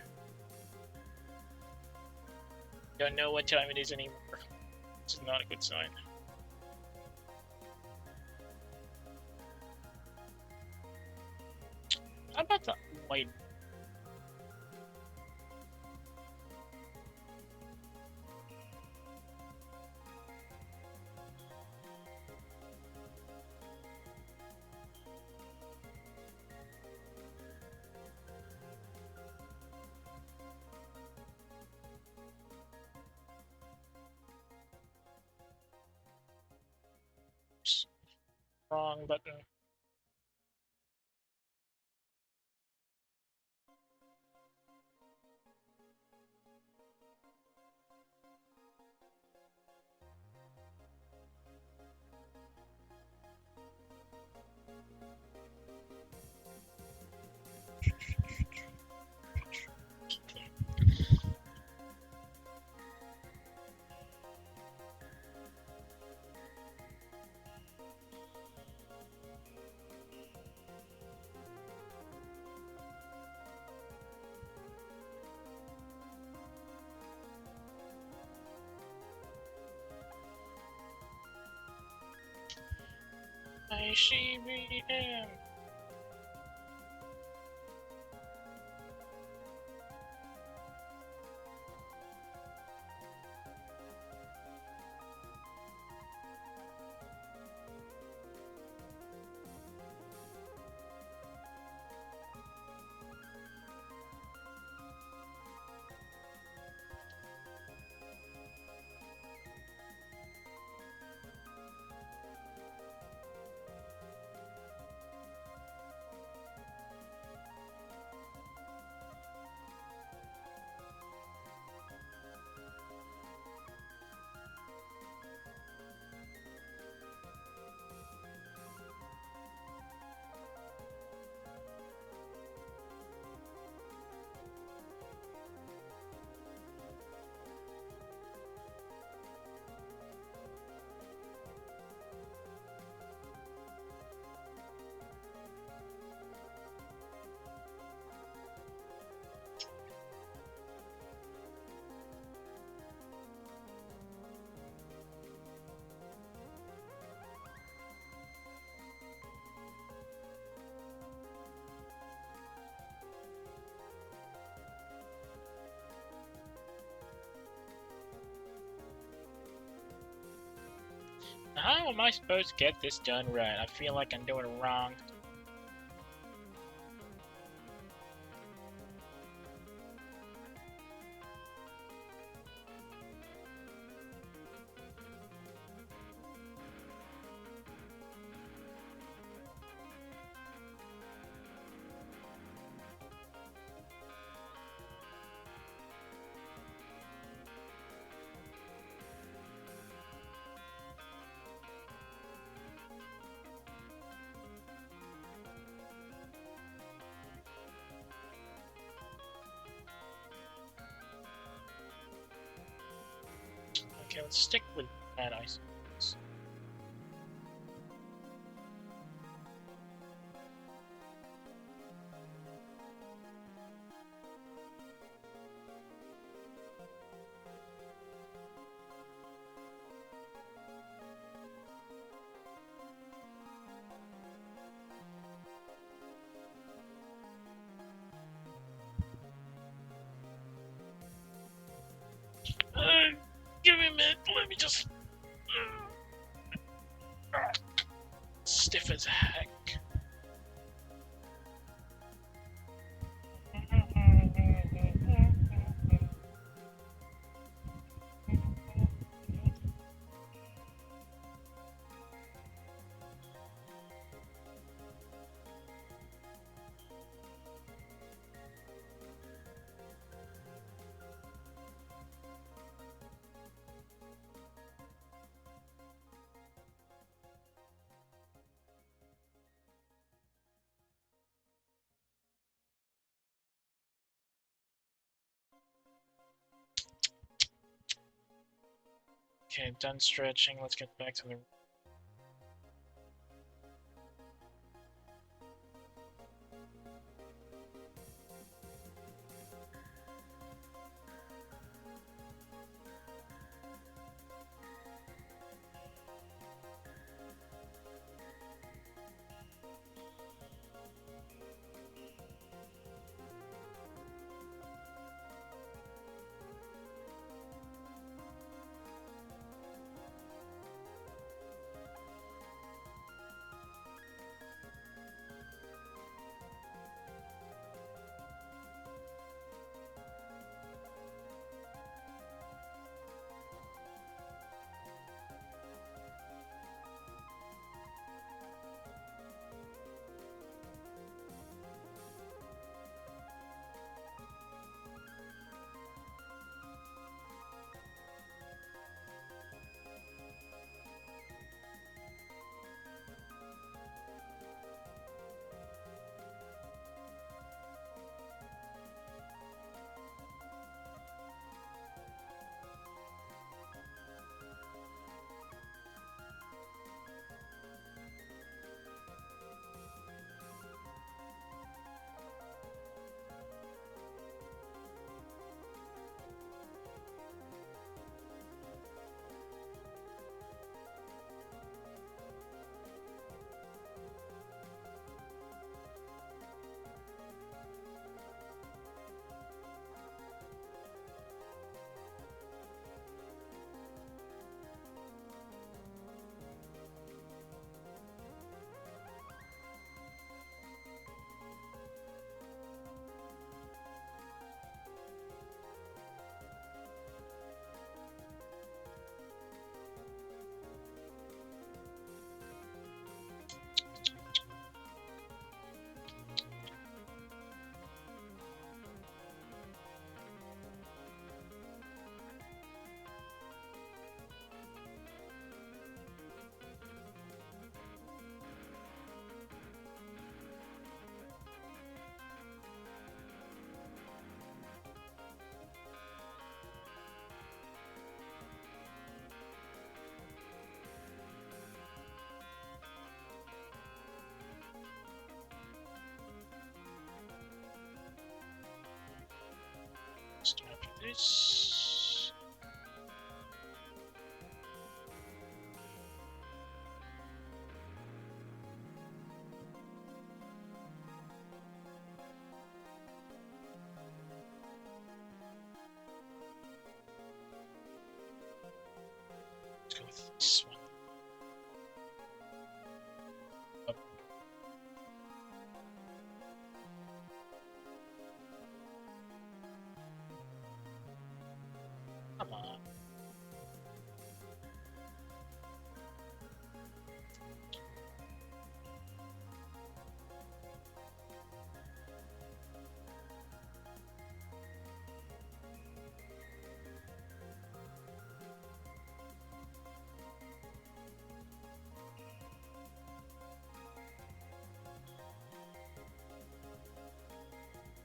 Don't know what time it is anymore. This is not a good sign. How about the white? Wrong button. BGM. How am I supposed to get this done right? I feel like I'm doing it wrong. Okay, let's stick with that, I suppose. Give me a minute, let me just... Stiff as heck. Okay, done stretching, let's get back to the... Start with this. Let's go with this one. Up. Come on.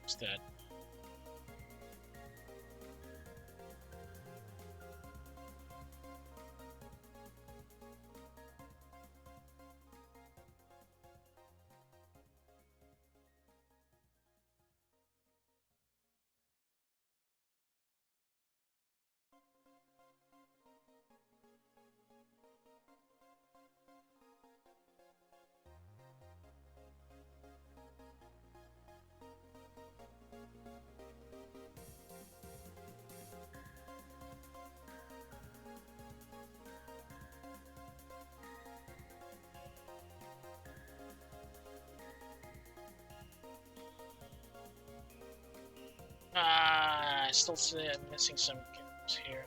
What's that? Ah, I still see I'm missing some games here.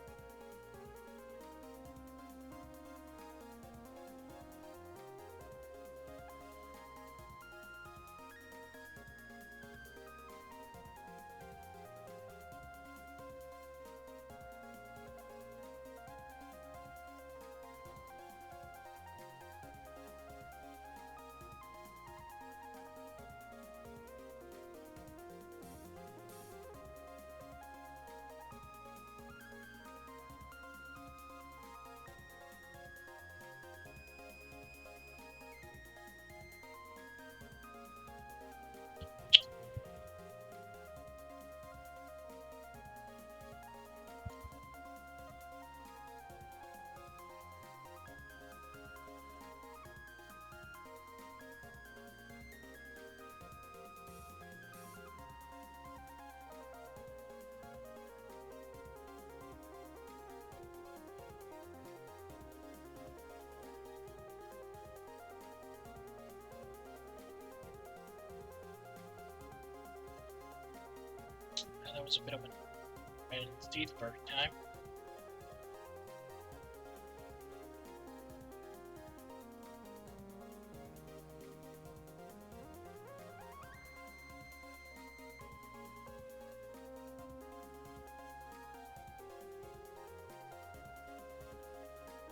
That was a bit of an teeth bird time.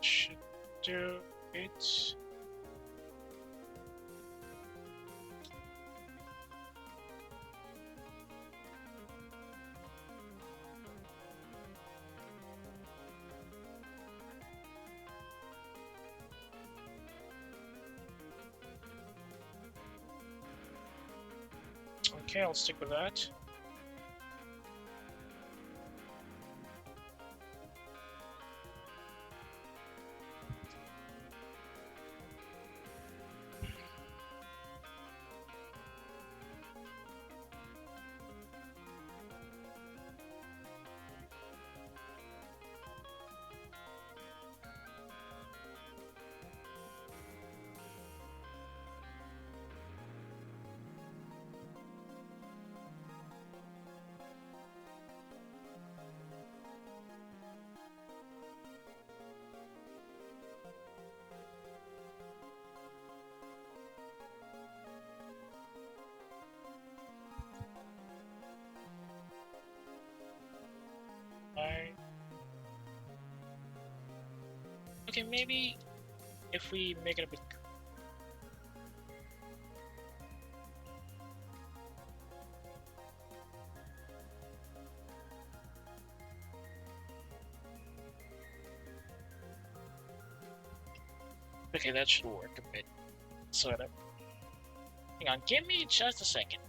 Should do it. Okay, I'll stick with that. Okay, maybe if we make it a bit. Okay, that should work a bit. Sort of. Hang on, give me just a second.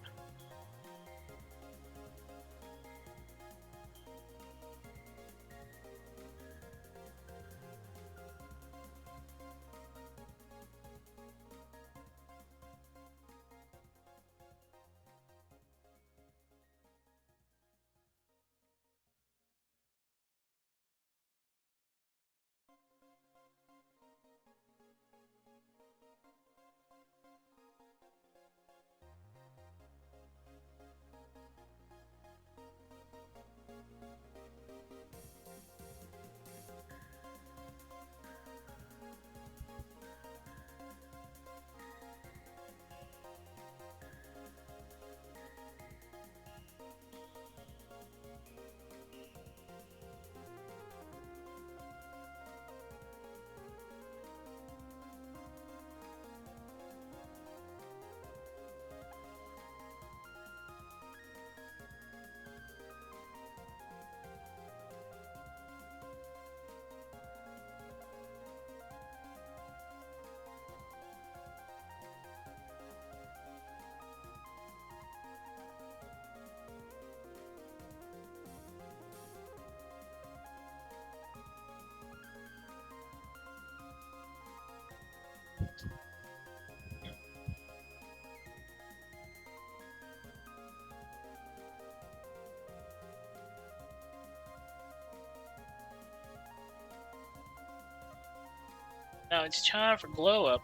Now it's time for glow up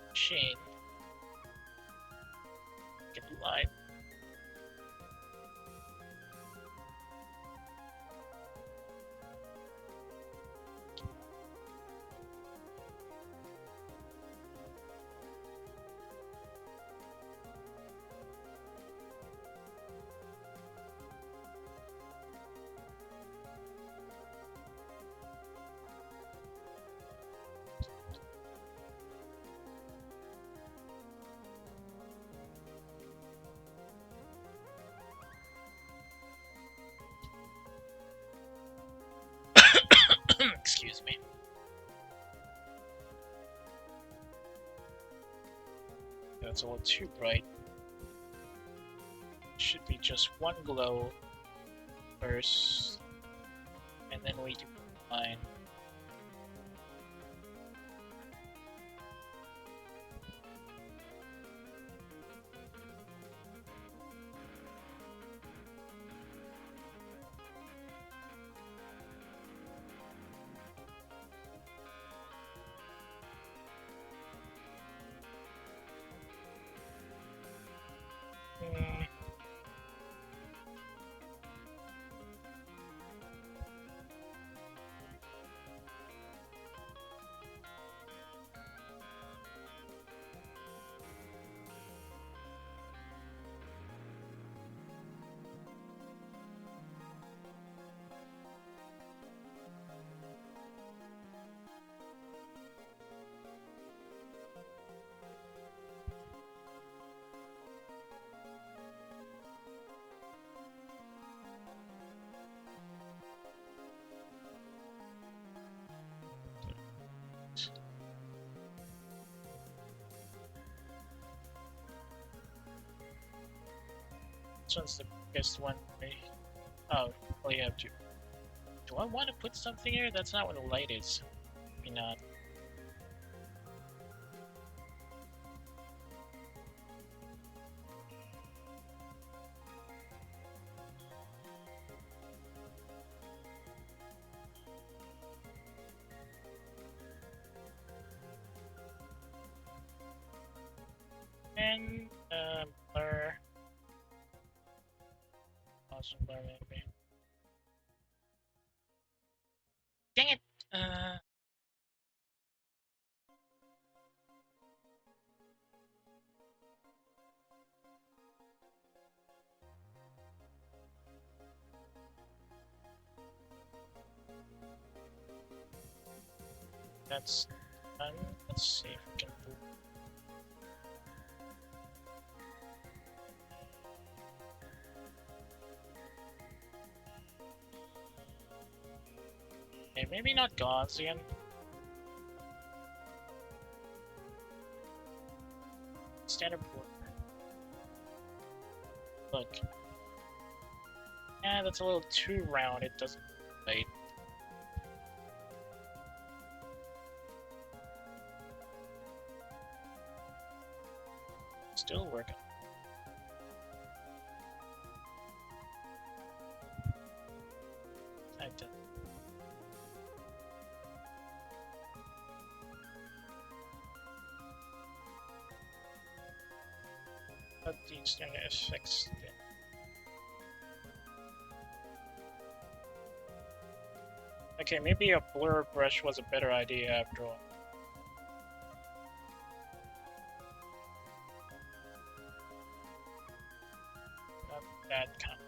machine. Get the light. Excuse me. That's a little too bright. Should be just one glow first, and then we do line. This one's the biggest one. Oh, well, you have to. Do I want to put something here? That's not what a light is. Maybe not. And blur. Awesome blur maybe. Dang it! That's done. Let's see if we can do. Okay, maybe not Gaussian. Standard border. Look. Yeah, that's a little too round. It doesn't light. Still working. I did. But the standard effects. Okay, maybe a blur brush was a better idea after all. Not that kind.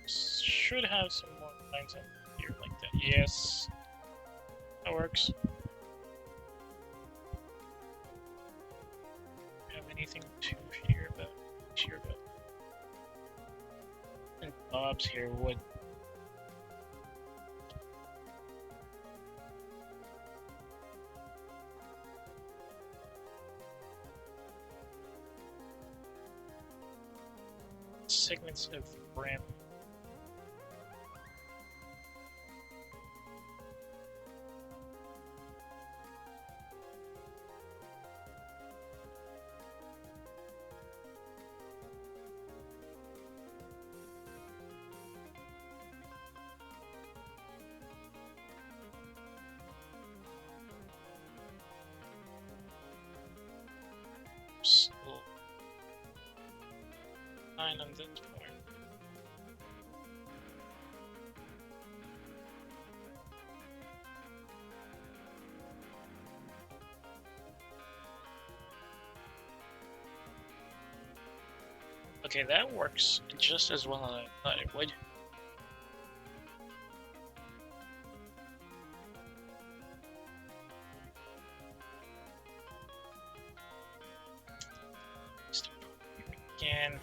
Should have some more lines in here like that. Yes, that works. Have anything to fear about? And Bob's here would. Segments of the brim. Still line on this part. Okay, that works just as well as I thought it would. Again.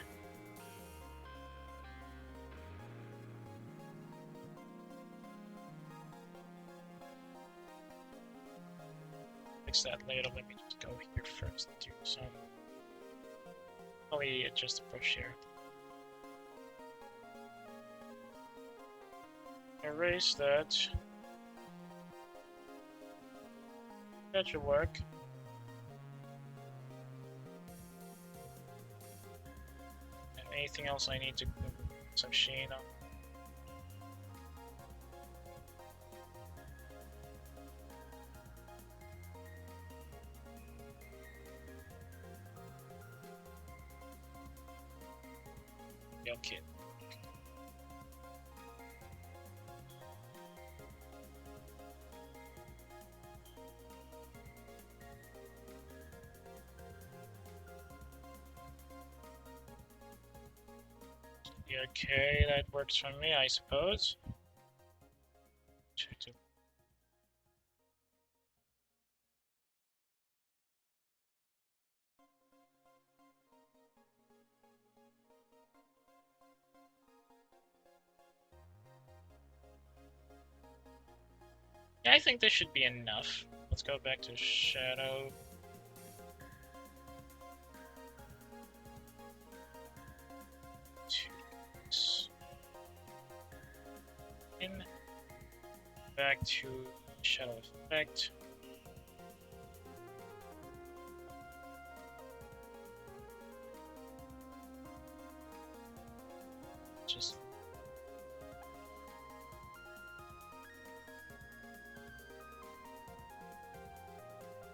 fix that later. Let me just go here first and do some. Only adjust the brush here. Erase that. That should work. And anything else I need to put some sheen on? Okay. Okay, that works for me, I suppose. Yeah, I think this should be enough. Let's go back to shadow. In. Back to shadow effect. Just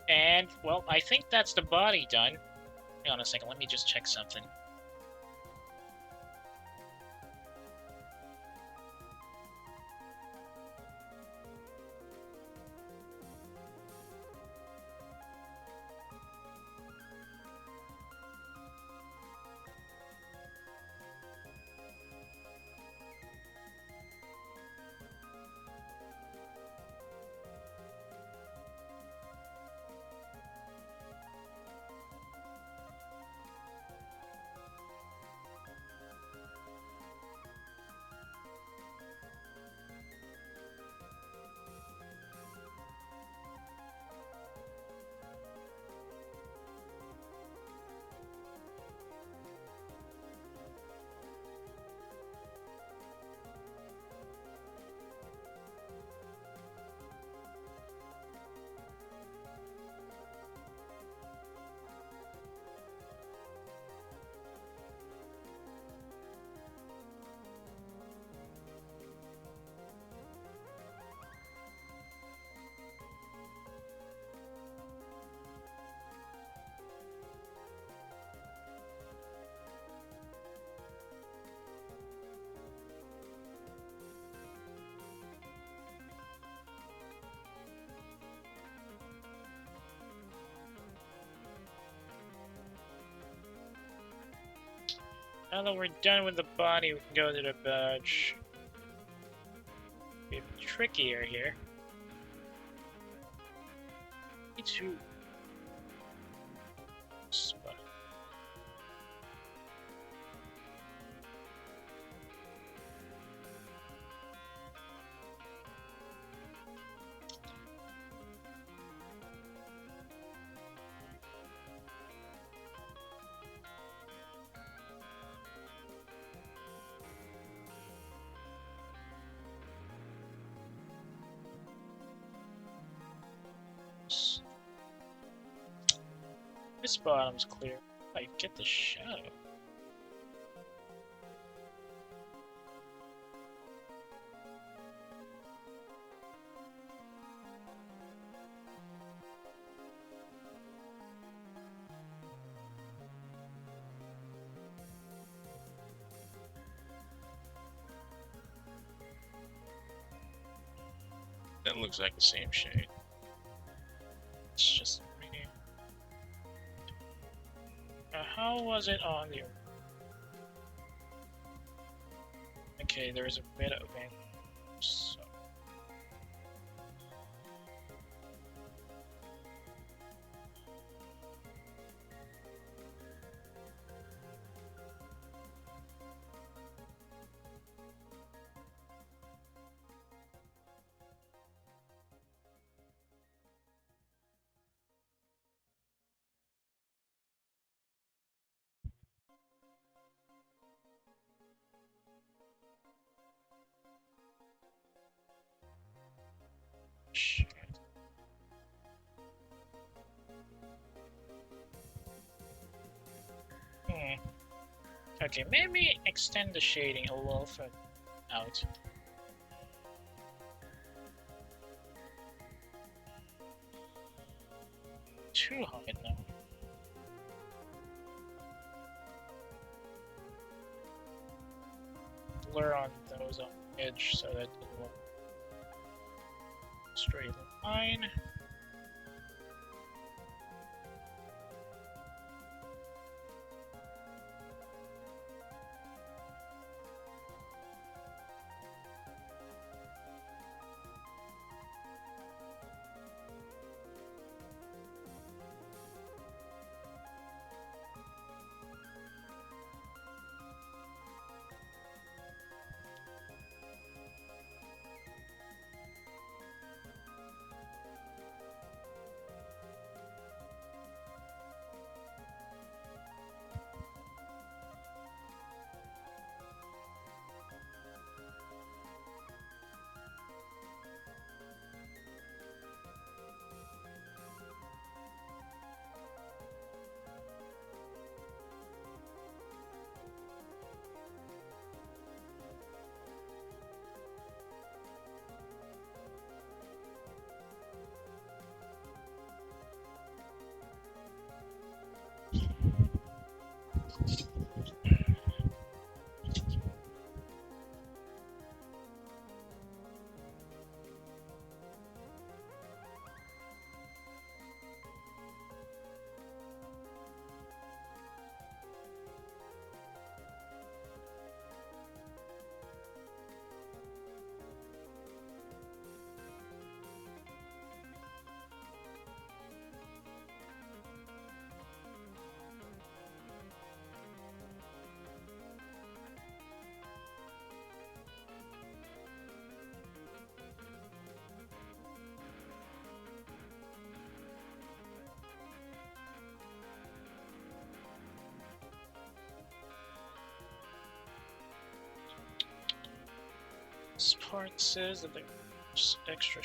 and well, I think that's the body done. Hang on a second, let me just check something. Now that we're done with the body, we can go to the badge. A bit trickier here. Me too. Spot. This bottom's clear. I get the shadow. That looks like the same shade. It's just really... how was it on the... Okay, there is a bit of it. So... Shit. Hmm. Okay, maybe extend the shading a little further out. Too hard now. Blur on those on the edge so that it will straight line. This part says that there's extra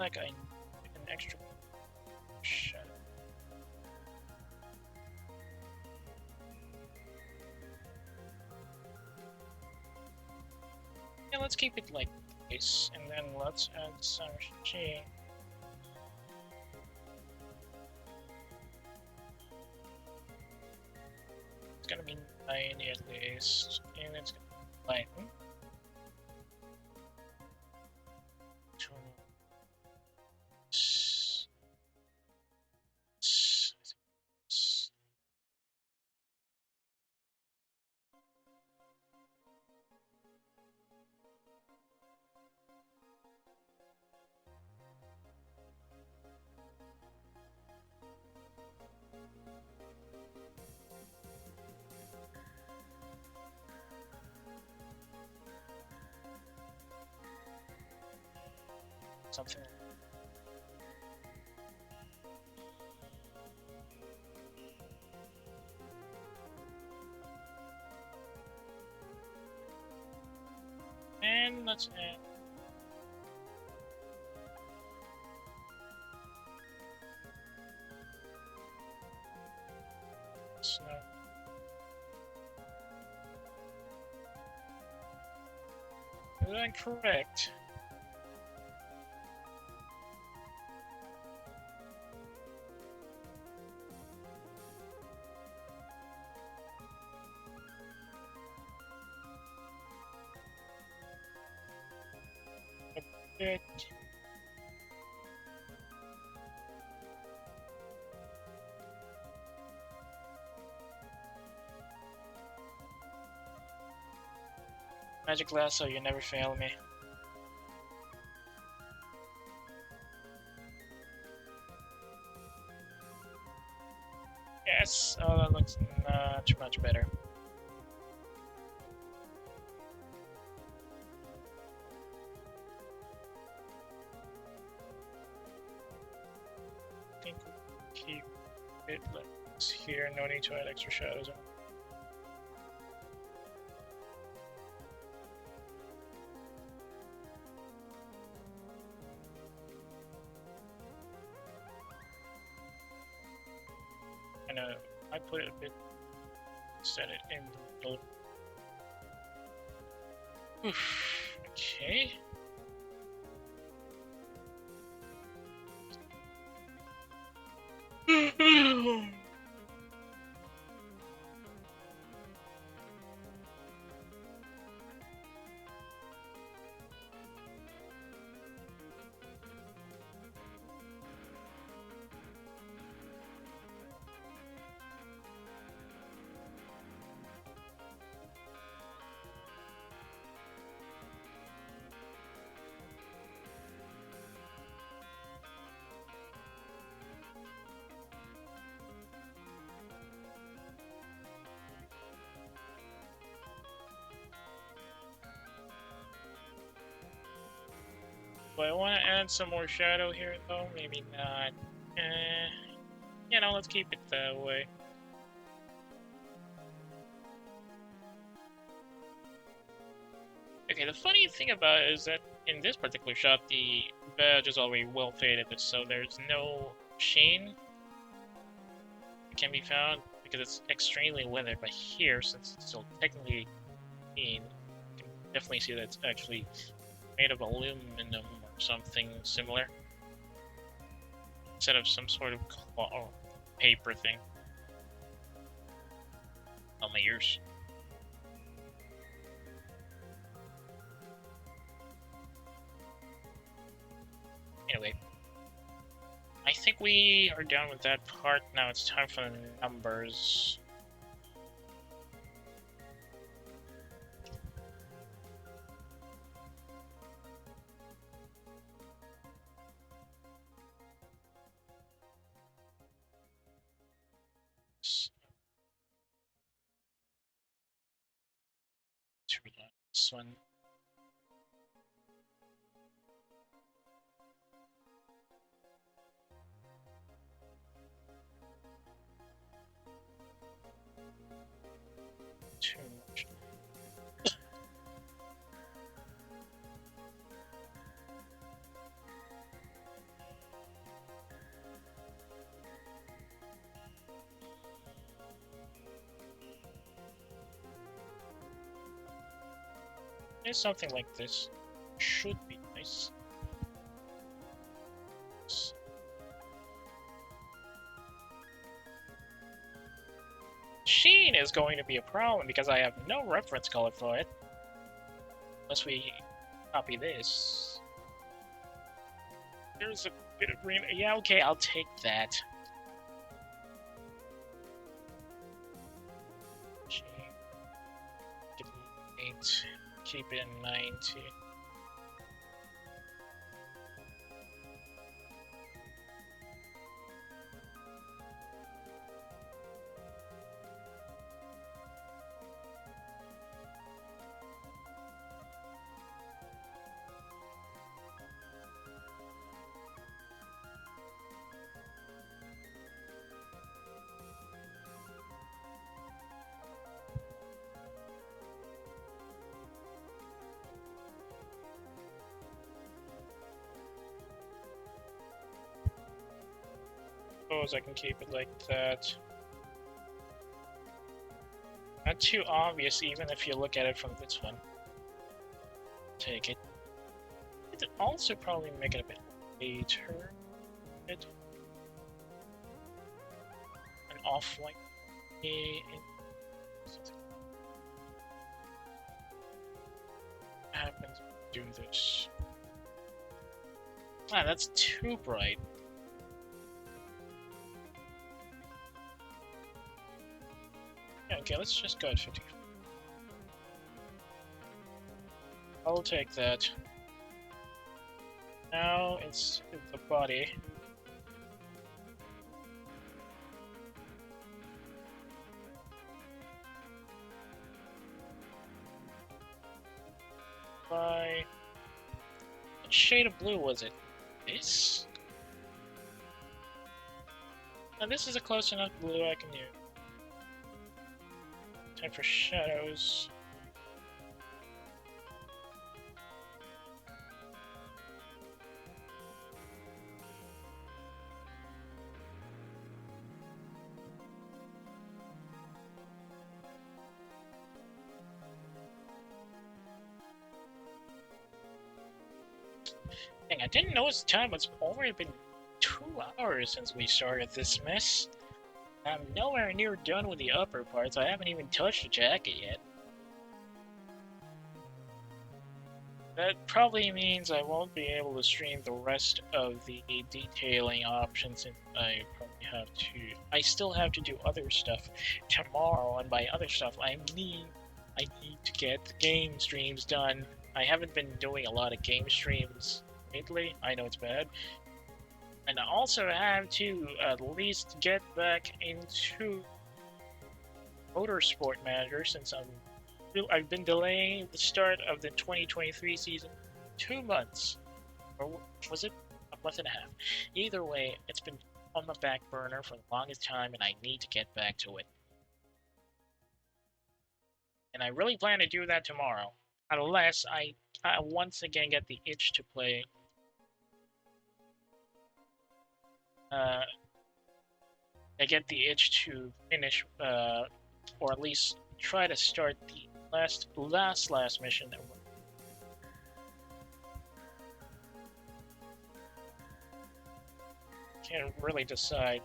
like an extra shadow. Yeah, let's keep it like this, and then let's add some shade. It's gonna be 90 at least, and it's gonna be lighten. Something. And let's add snow. Is that correct? Good. Magic lasso, you never fail me. Yes, oh, that looks much better. I think we'll keep it like this here, no need to add extra shadows. And I put it a bit, set it in the middle. Oof, okay. Do I want to add some more shadow here though? Maybe not. You know, let's keep it that way. Okay, the funny thing about it is that in this particular shot, the badge is already well faded, so there's no sheen that can be found because it's extremely weathered. But here, since it's still technically green, you can definitely see that it's actually made of aluminum or something similar instead of some sort of paper thing. On my ears. Anyway, I think we are done with that part. Now it's time for the numbers. Let's read this one. Too much. It's something like this. Should be nice. Sheen is going to be a problem because I have no reference color for it. Unless we copy this. There's a bit of green. Yeah, okay, I'll take that. Sheen. Keep it in 90. Suppose I can keep it like that. Not too obvious, even if you look at it from this one. Take it. It also probably make it a bit later. An off-white. Happens to do this. Ah, that's too bright. Yeah, okay, let's just go at 50. I'll take that. Now it's the body. By what shade of blue was it? This? Now this is a close enough blue I can use. Time for shadows. Dang, I didn't notice the time. It's already been 2 hours since we started this mess. I'm nowhere near done with the upper parts. I haven't even touched the jacket yet. That probably means I won't be able to stream the rest of the detailing options, and I probably have to. I still have to do other stuff tomorrow, and by other stuff I need to get the game streams done. I haven't been doing a lot of game streams lately. I know it's bad. And I also have to at least get back into Motorsport Manager since I've been delaying the start of the 2023 season 2 months. Or was it a month and a half? Either way, it's been on the back burner for the longest time and I need to get back to it. And I really plan to do that tomorrow. Unless I once again get the itch to play I get the itch to finish, or at least try to start the last mission that we're. Can't really decide.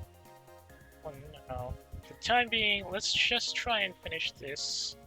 Well, no. For the time being, let's just try and finish this.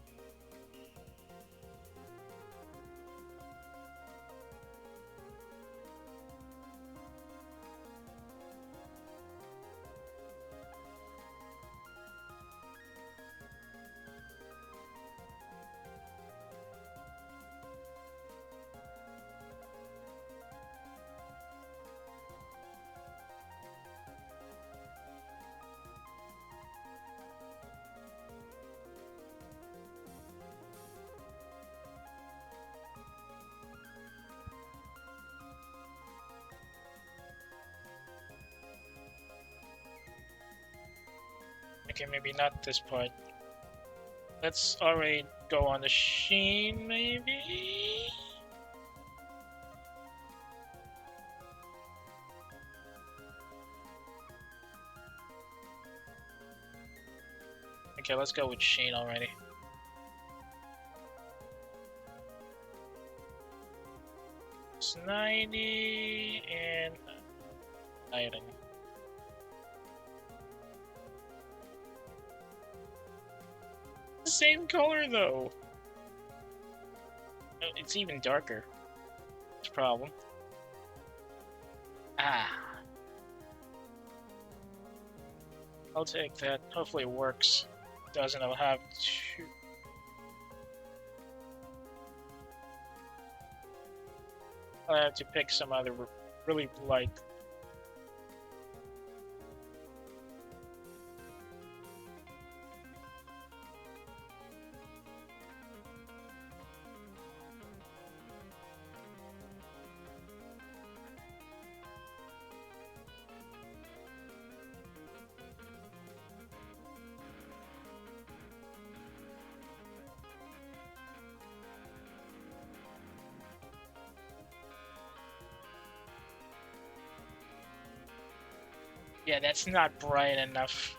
Okay, maybe not this part. Let's already go on the Sheen, maybe? Okay, let's go with Sheen already. It's 90 and item. The same color though. Oh, it's even darker. It's a problem. Ah. I'll take that. Hopefully it works. Doesn't, I'll have to. I'll have to pick some other really light. Yeah, that's not bright enough.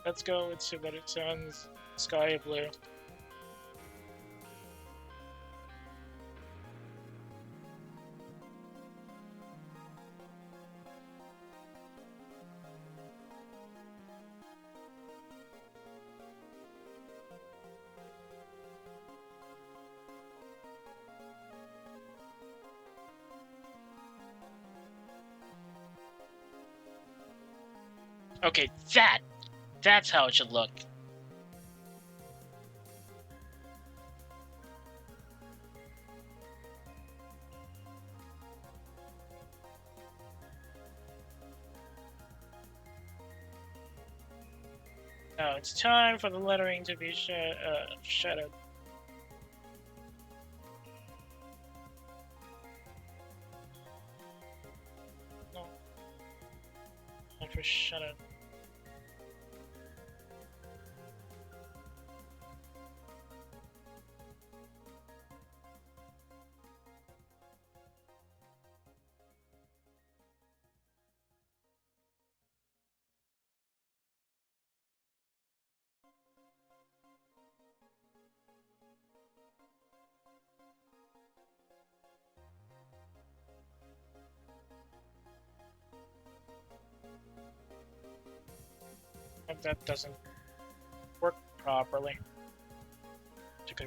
Let's go with Subaru Sun's Sky Blue. Okay, that's how it should look. Now it's time for the lettering to be shadowed. No, not for shadowed. If that doesn't work properly. Okay.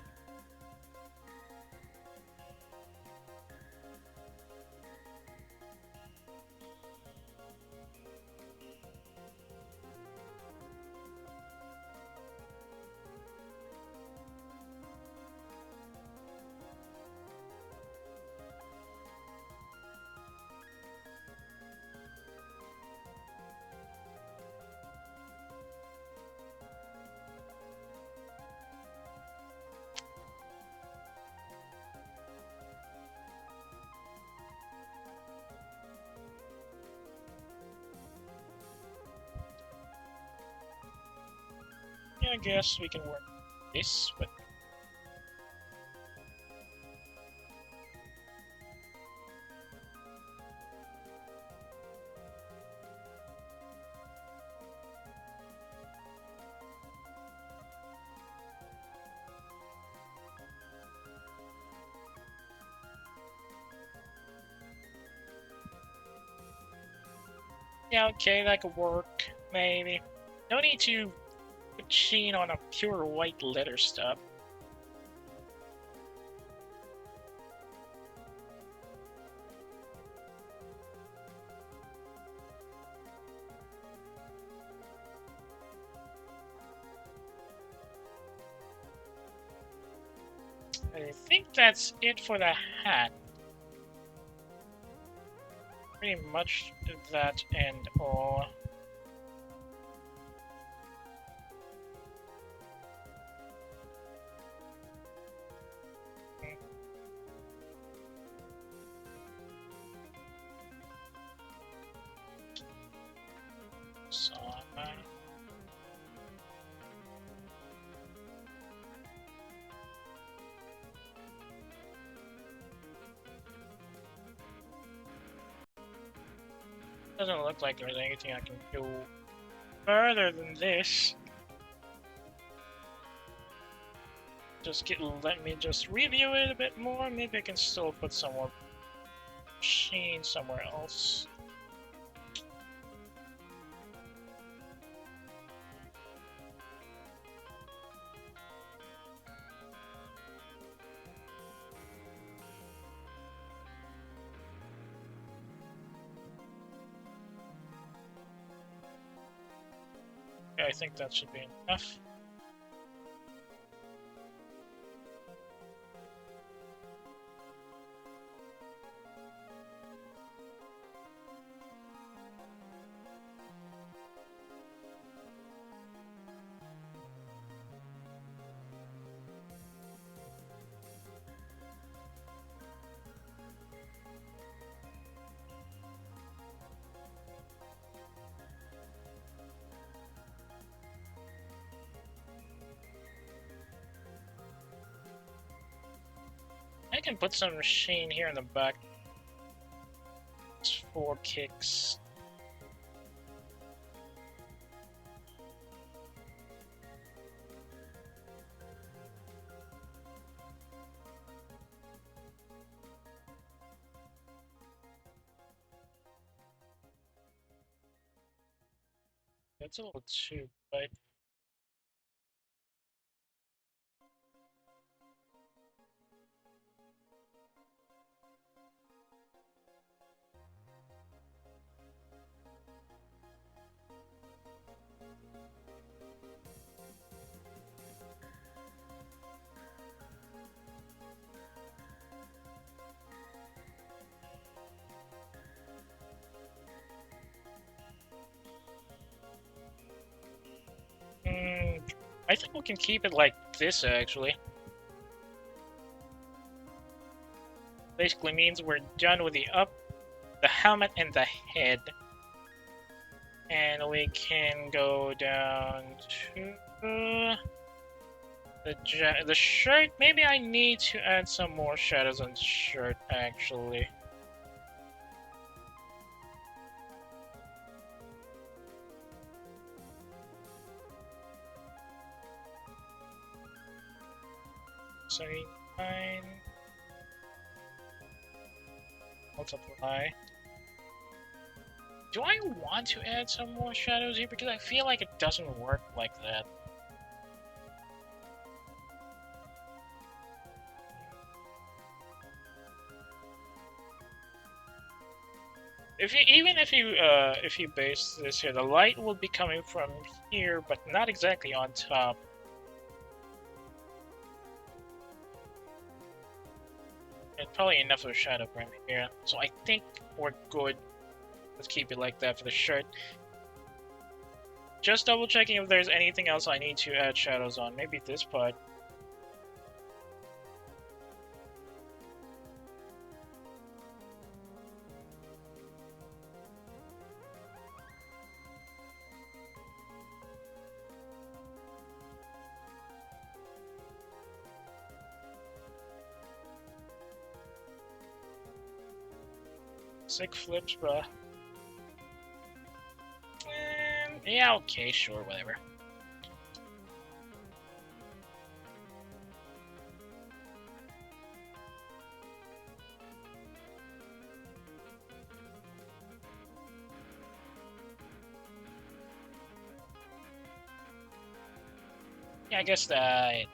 Yeah, I guess we can work this, but yeah, okay, that could work, maybe. No need to put sheen on a pure white letter stuff. I think that's it for the hat. Pretty much that and all. So, doesn't look like there's anything I can do further than this. Let me just review it a bit more. Maybe I can still put some more sheen somewhere else. Okay, I think that should be enough. I can put some sheen here in the back. It's 4 kicks. That's a little too bright. I think we can keep it like this, actually. Basically means we're done with the helmet and the head. And we can go down to the shirt. Maybe I need to add some more shadows on the shirt, actually. Sorry, 9. Multiply. Do I want to add some more shadows here? Because I feel like it doesn't work like that. Even if you base this here, the light will be coming from here, but not exactly on top. And probably enough of a shadow from here. So I think we're good. Let's keep it like that for the shirt. Just double checking if there's anything else I need to add shadows on. Maybe this part. Sick flips, bruh. Yeah, okay, sure, whatever. Yeah, I guess that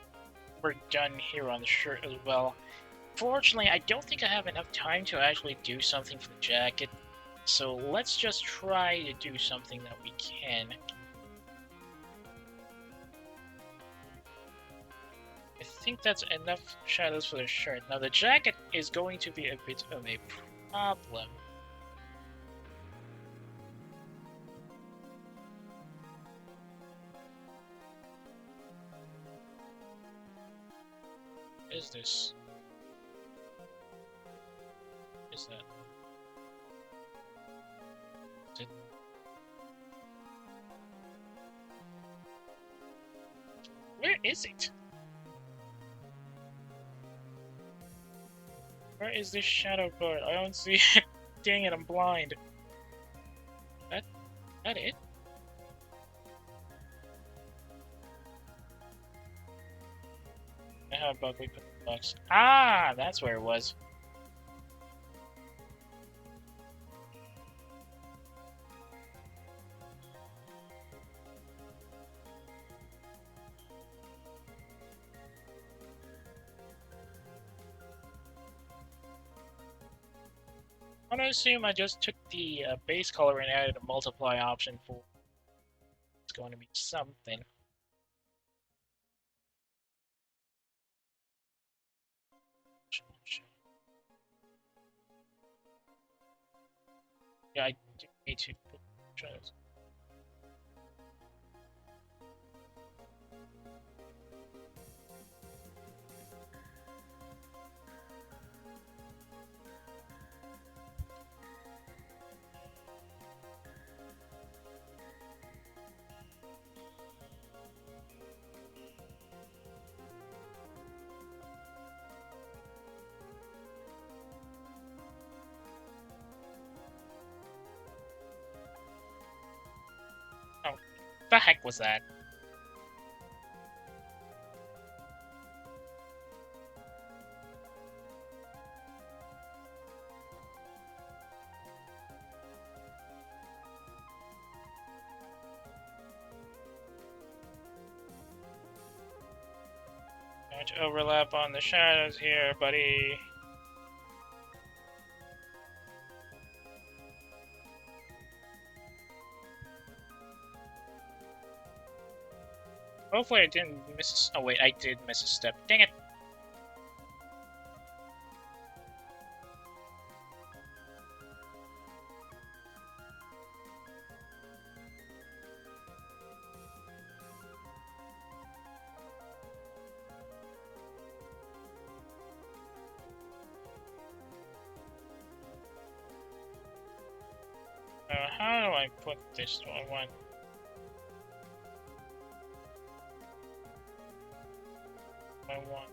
we're done here on the shirt as well. Fortunately, I don't think I have enough time to actually do something for the jacket, so let's just try to do something that we can. I think that's enough shadows for the shirt. Now the jacket is going to be a bit of a problem. What is this? What is that? Is it... Where is it? Where is this shadow part? I don't see it. Dang it, I'm blind. That it? How about we put the box? Ah, that's where it was. I'm gonna assume I just took the base color and added a multiply option for it's going to be something. Yeah, I do need to put shadows. Oh, the heck was that? Going to overlap on the shadows here, buddy. Hopefully I didn't miss. Oh wait, I did miss a step. Dang it! I put this? Do I want... I want...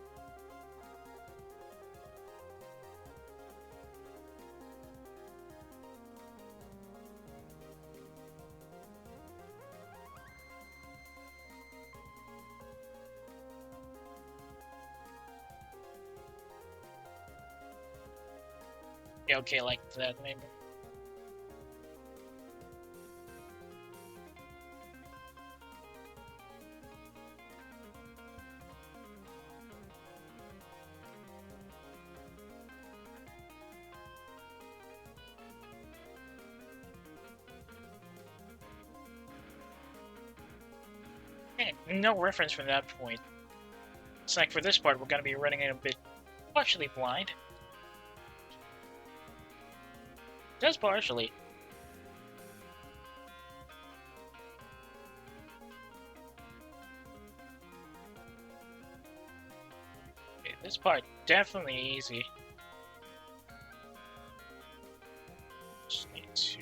Yeah, okay, like that, maybe. Yeah, no reference from that point. It's like for this part, we're gonna be running it a bit partially blind. Just partially. Okay, this part definitely easy. Just need to...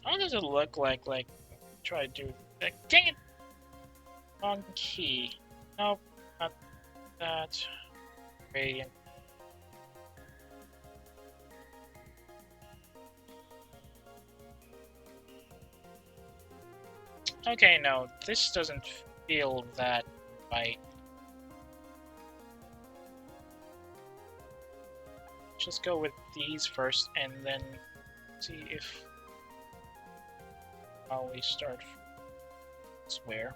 How does it look like, try to do... dang it! Wrong key. Nope, not that. Radiant. Okay, no, this doesn't feel that right. Just go with these first, and then see if... always start where.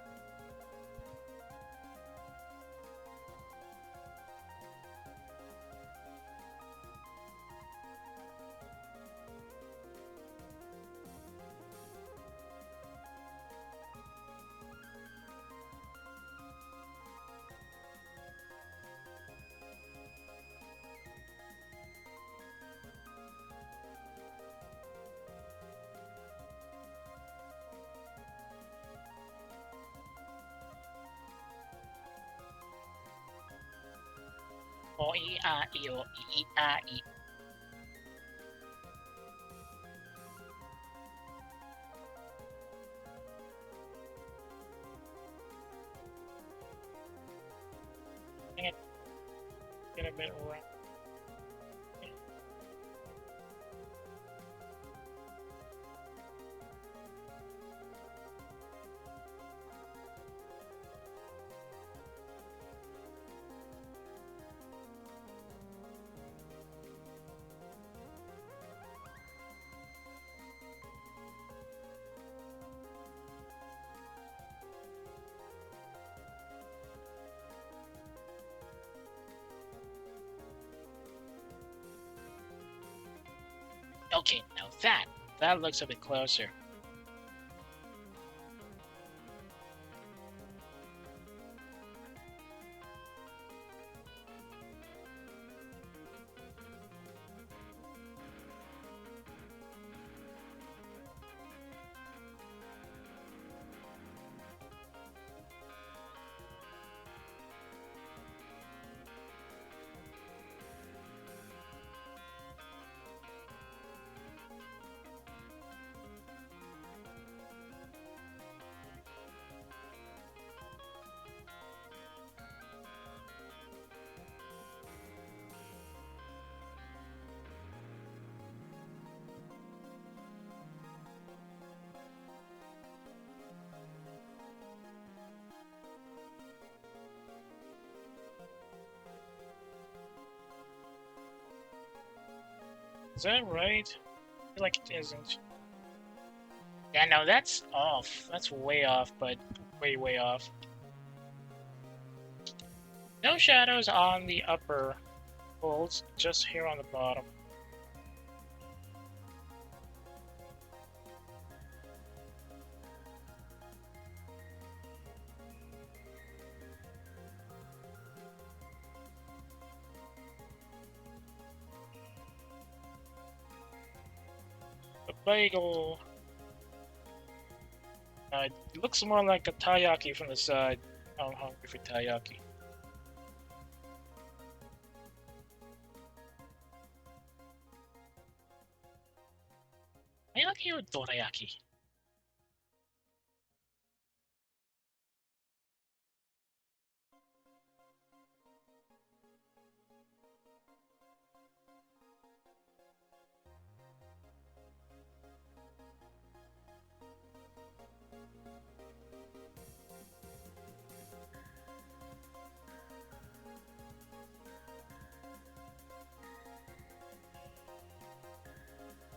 O, E, A, E, O, E, A, E. Dang it. Get a bit right. Okay, now that looks a bit closer. Is that right? I feel like it isn't. Yeah, no, that's off. That's way off, but way, way off. No shadows on the upper folds, just here on the bottom. A bagel. It looks more like a taiyaki from the side. I'm hungry for taiyaki. Taiyaki or dorayaki?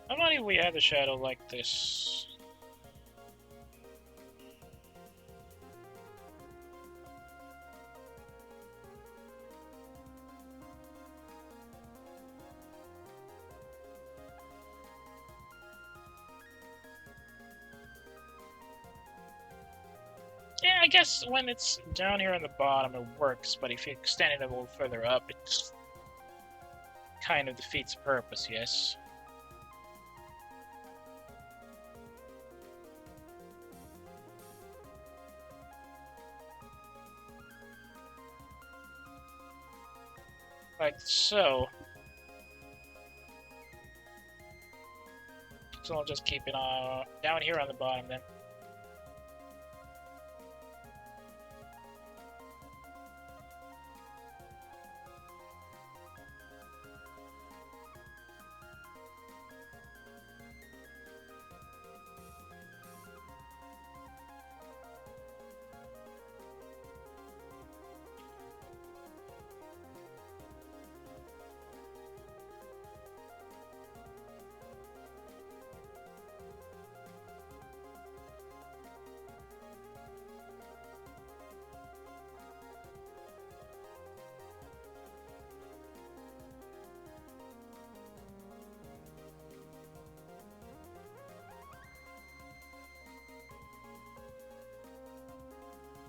How about if we add a shadow like this? Yeah, I guess when it's down here on the bottom it works, but if you extend it a little further up, it just kind of defeats the purpose, yes? Like so. So I'll just keep it down here on the bottom then.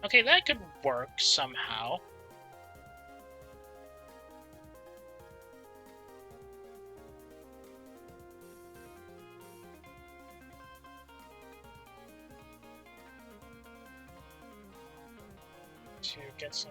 Okay, that could work somehow. To get some.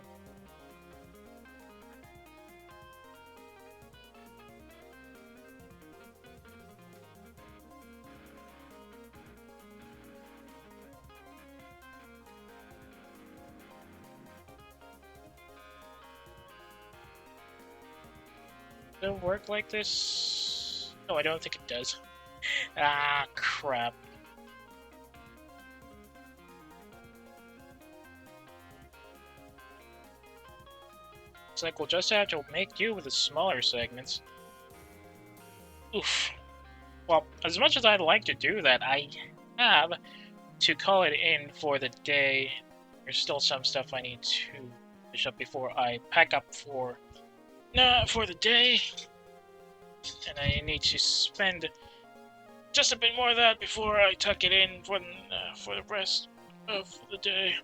Does it work like this? No, I don't think it does. Ah, crap. It's like we'll just have to make do with the smaller segments. Oof. Well, as much as I'd like to do that, I have to call it in for the day. There's still some stuff I need to finish up before I pack up for the day. And I need to spend just a bit more of that before I tuck it in for the rest of the day.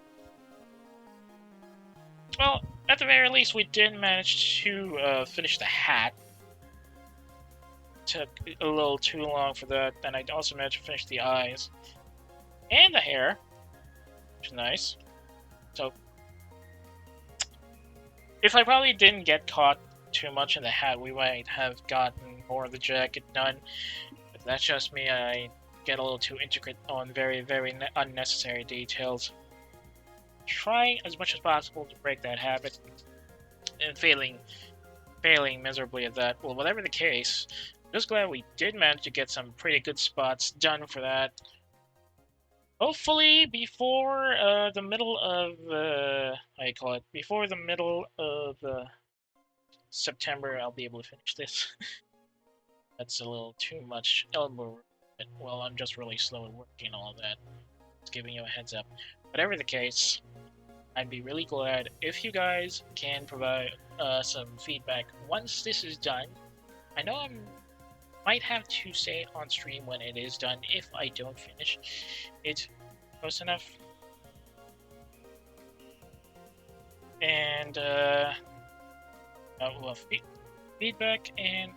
Well, at the very least, we did manage to finish the hat. Took a little too long for that, and I also managed to finish the eyes and the hair, which is nice. So, if I probably didn't get caught too much in the hat, we might have gotten more of the jacket done. But that's just me. I get a little too intricate on very, very unnecessary details. Trying as much as possible to break that habit, and failing miserably at that. Well, whatever the case, just glad we did manage to get some pretty good spots done for that. Hopefully before the middle of how you call it? Before the middle of September, I'll be able to finish this. That's a little too much elbow. Well, I'm just really slow at working and all that. Just giving you a heads up. Whatever the case, I'd be really glad if you guys can provide some feedback once this is done. I know I might have to say it on stream when it is done if I don't finish it close enough. And well, feedback and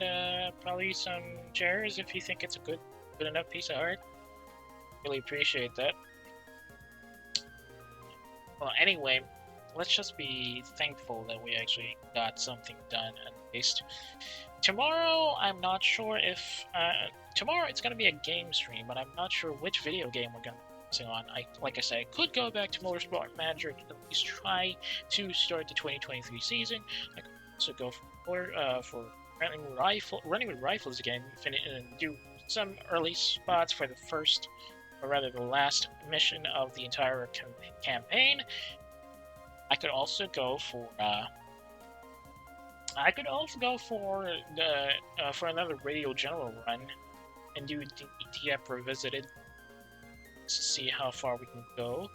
probably some shares if you think it's a good enough piece of art. Really appreciate that. Well, anyway, let's just be thankful that we actually got something done at least. Tomorrow, I'm not sure if tomorrow it's gonna be a game stream, but I'm not sure which video game we're gonna be on. Like I said, I could go back to Motorsport Manager to at least try to start the 2023 season. I could also go for running with rifles again, and do some early spots for the first, or rather the last mission of the entire campaign. I could also go for for another Radio General run and do DTF Revisited to see how far we can go.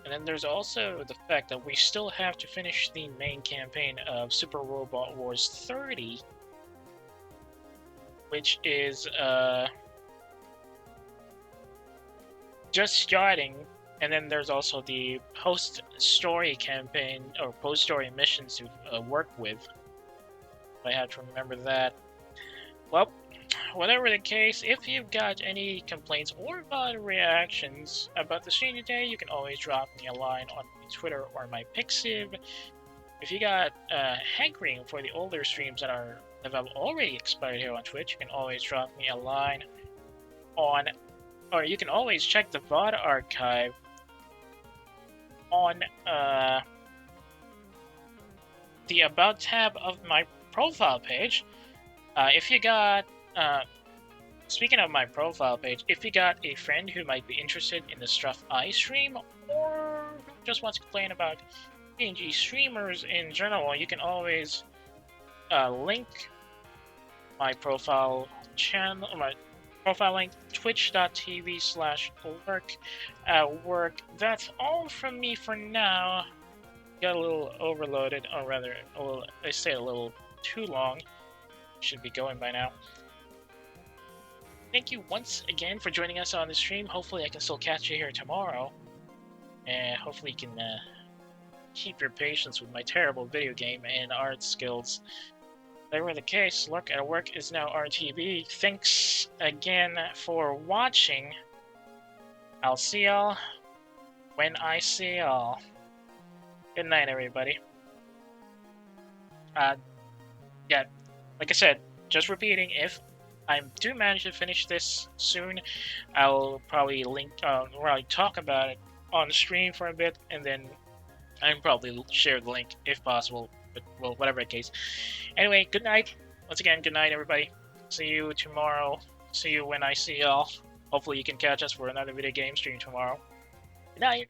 And then there's also the fact that we still have to finish the main campaign of Super Robot Wars 30, which is just starting. And then there's also the post-story campaign or post-story missions to work with. I have to remember that. Well, whatever the case, if you've got any complaints or reactions about the stream today, you can always drop me a line on my Twitter or my Pixiv. If you got hankering for the older streams that have already expired here on Twitch, you can always drop me a line on, or you can always check the VOD archive on the About tab of my profile page. If you got, speaking of my profile page, if you got a friend who might be interested in the stuff I stream, or just wants to complain about PNG streamers in general, you can always link my profile channel, my profile link, twitch.tv/work. That's all from me for now. Got a little overloaded, or rather, I stayed a little too long. Should be going by now. Thank you once again for joining us on the stream. Hopefully I can still catch you here tomorrow. And hopefully you can keep your patience with my terrible video game and art skills. Whatever the case, Lurk at Work is now RTB. Thanks again for watching. I'll see y'all when I see y'all. Good night, everybody. Yeah, like I said, just repeating, if I do manage to finish this soon, I'll probably talk about it on the stream for a bit, and then I'll probably share the link if possible, but well, whatever the case. Anyway, good night. Once again, good night, everybody. See you tomorrow. See you when I see y'all. Hopefully you can catch us for another video game stream tomorrow. Good night.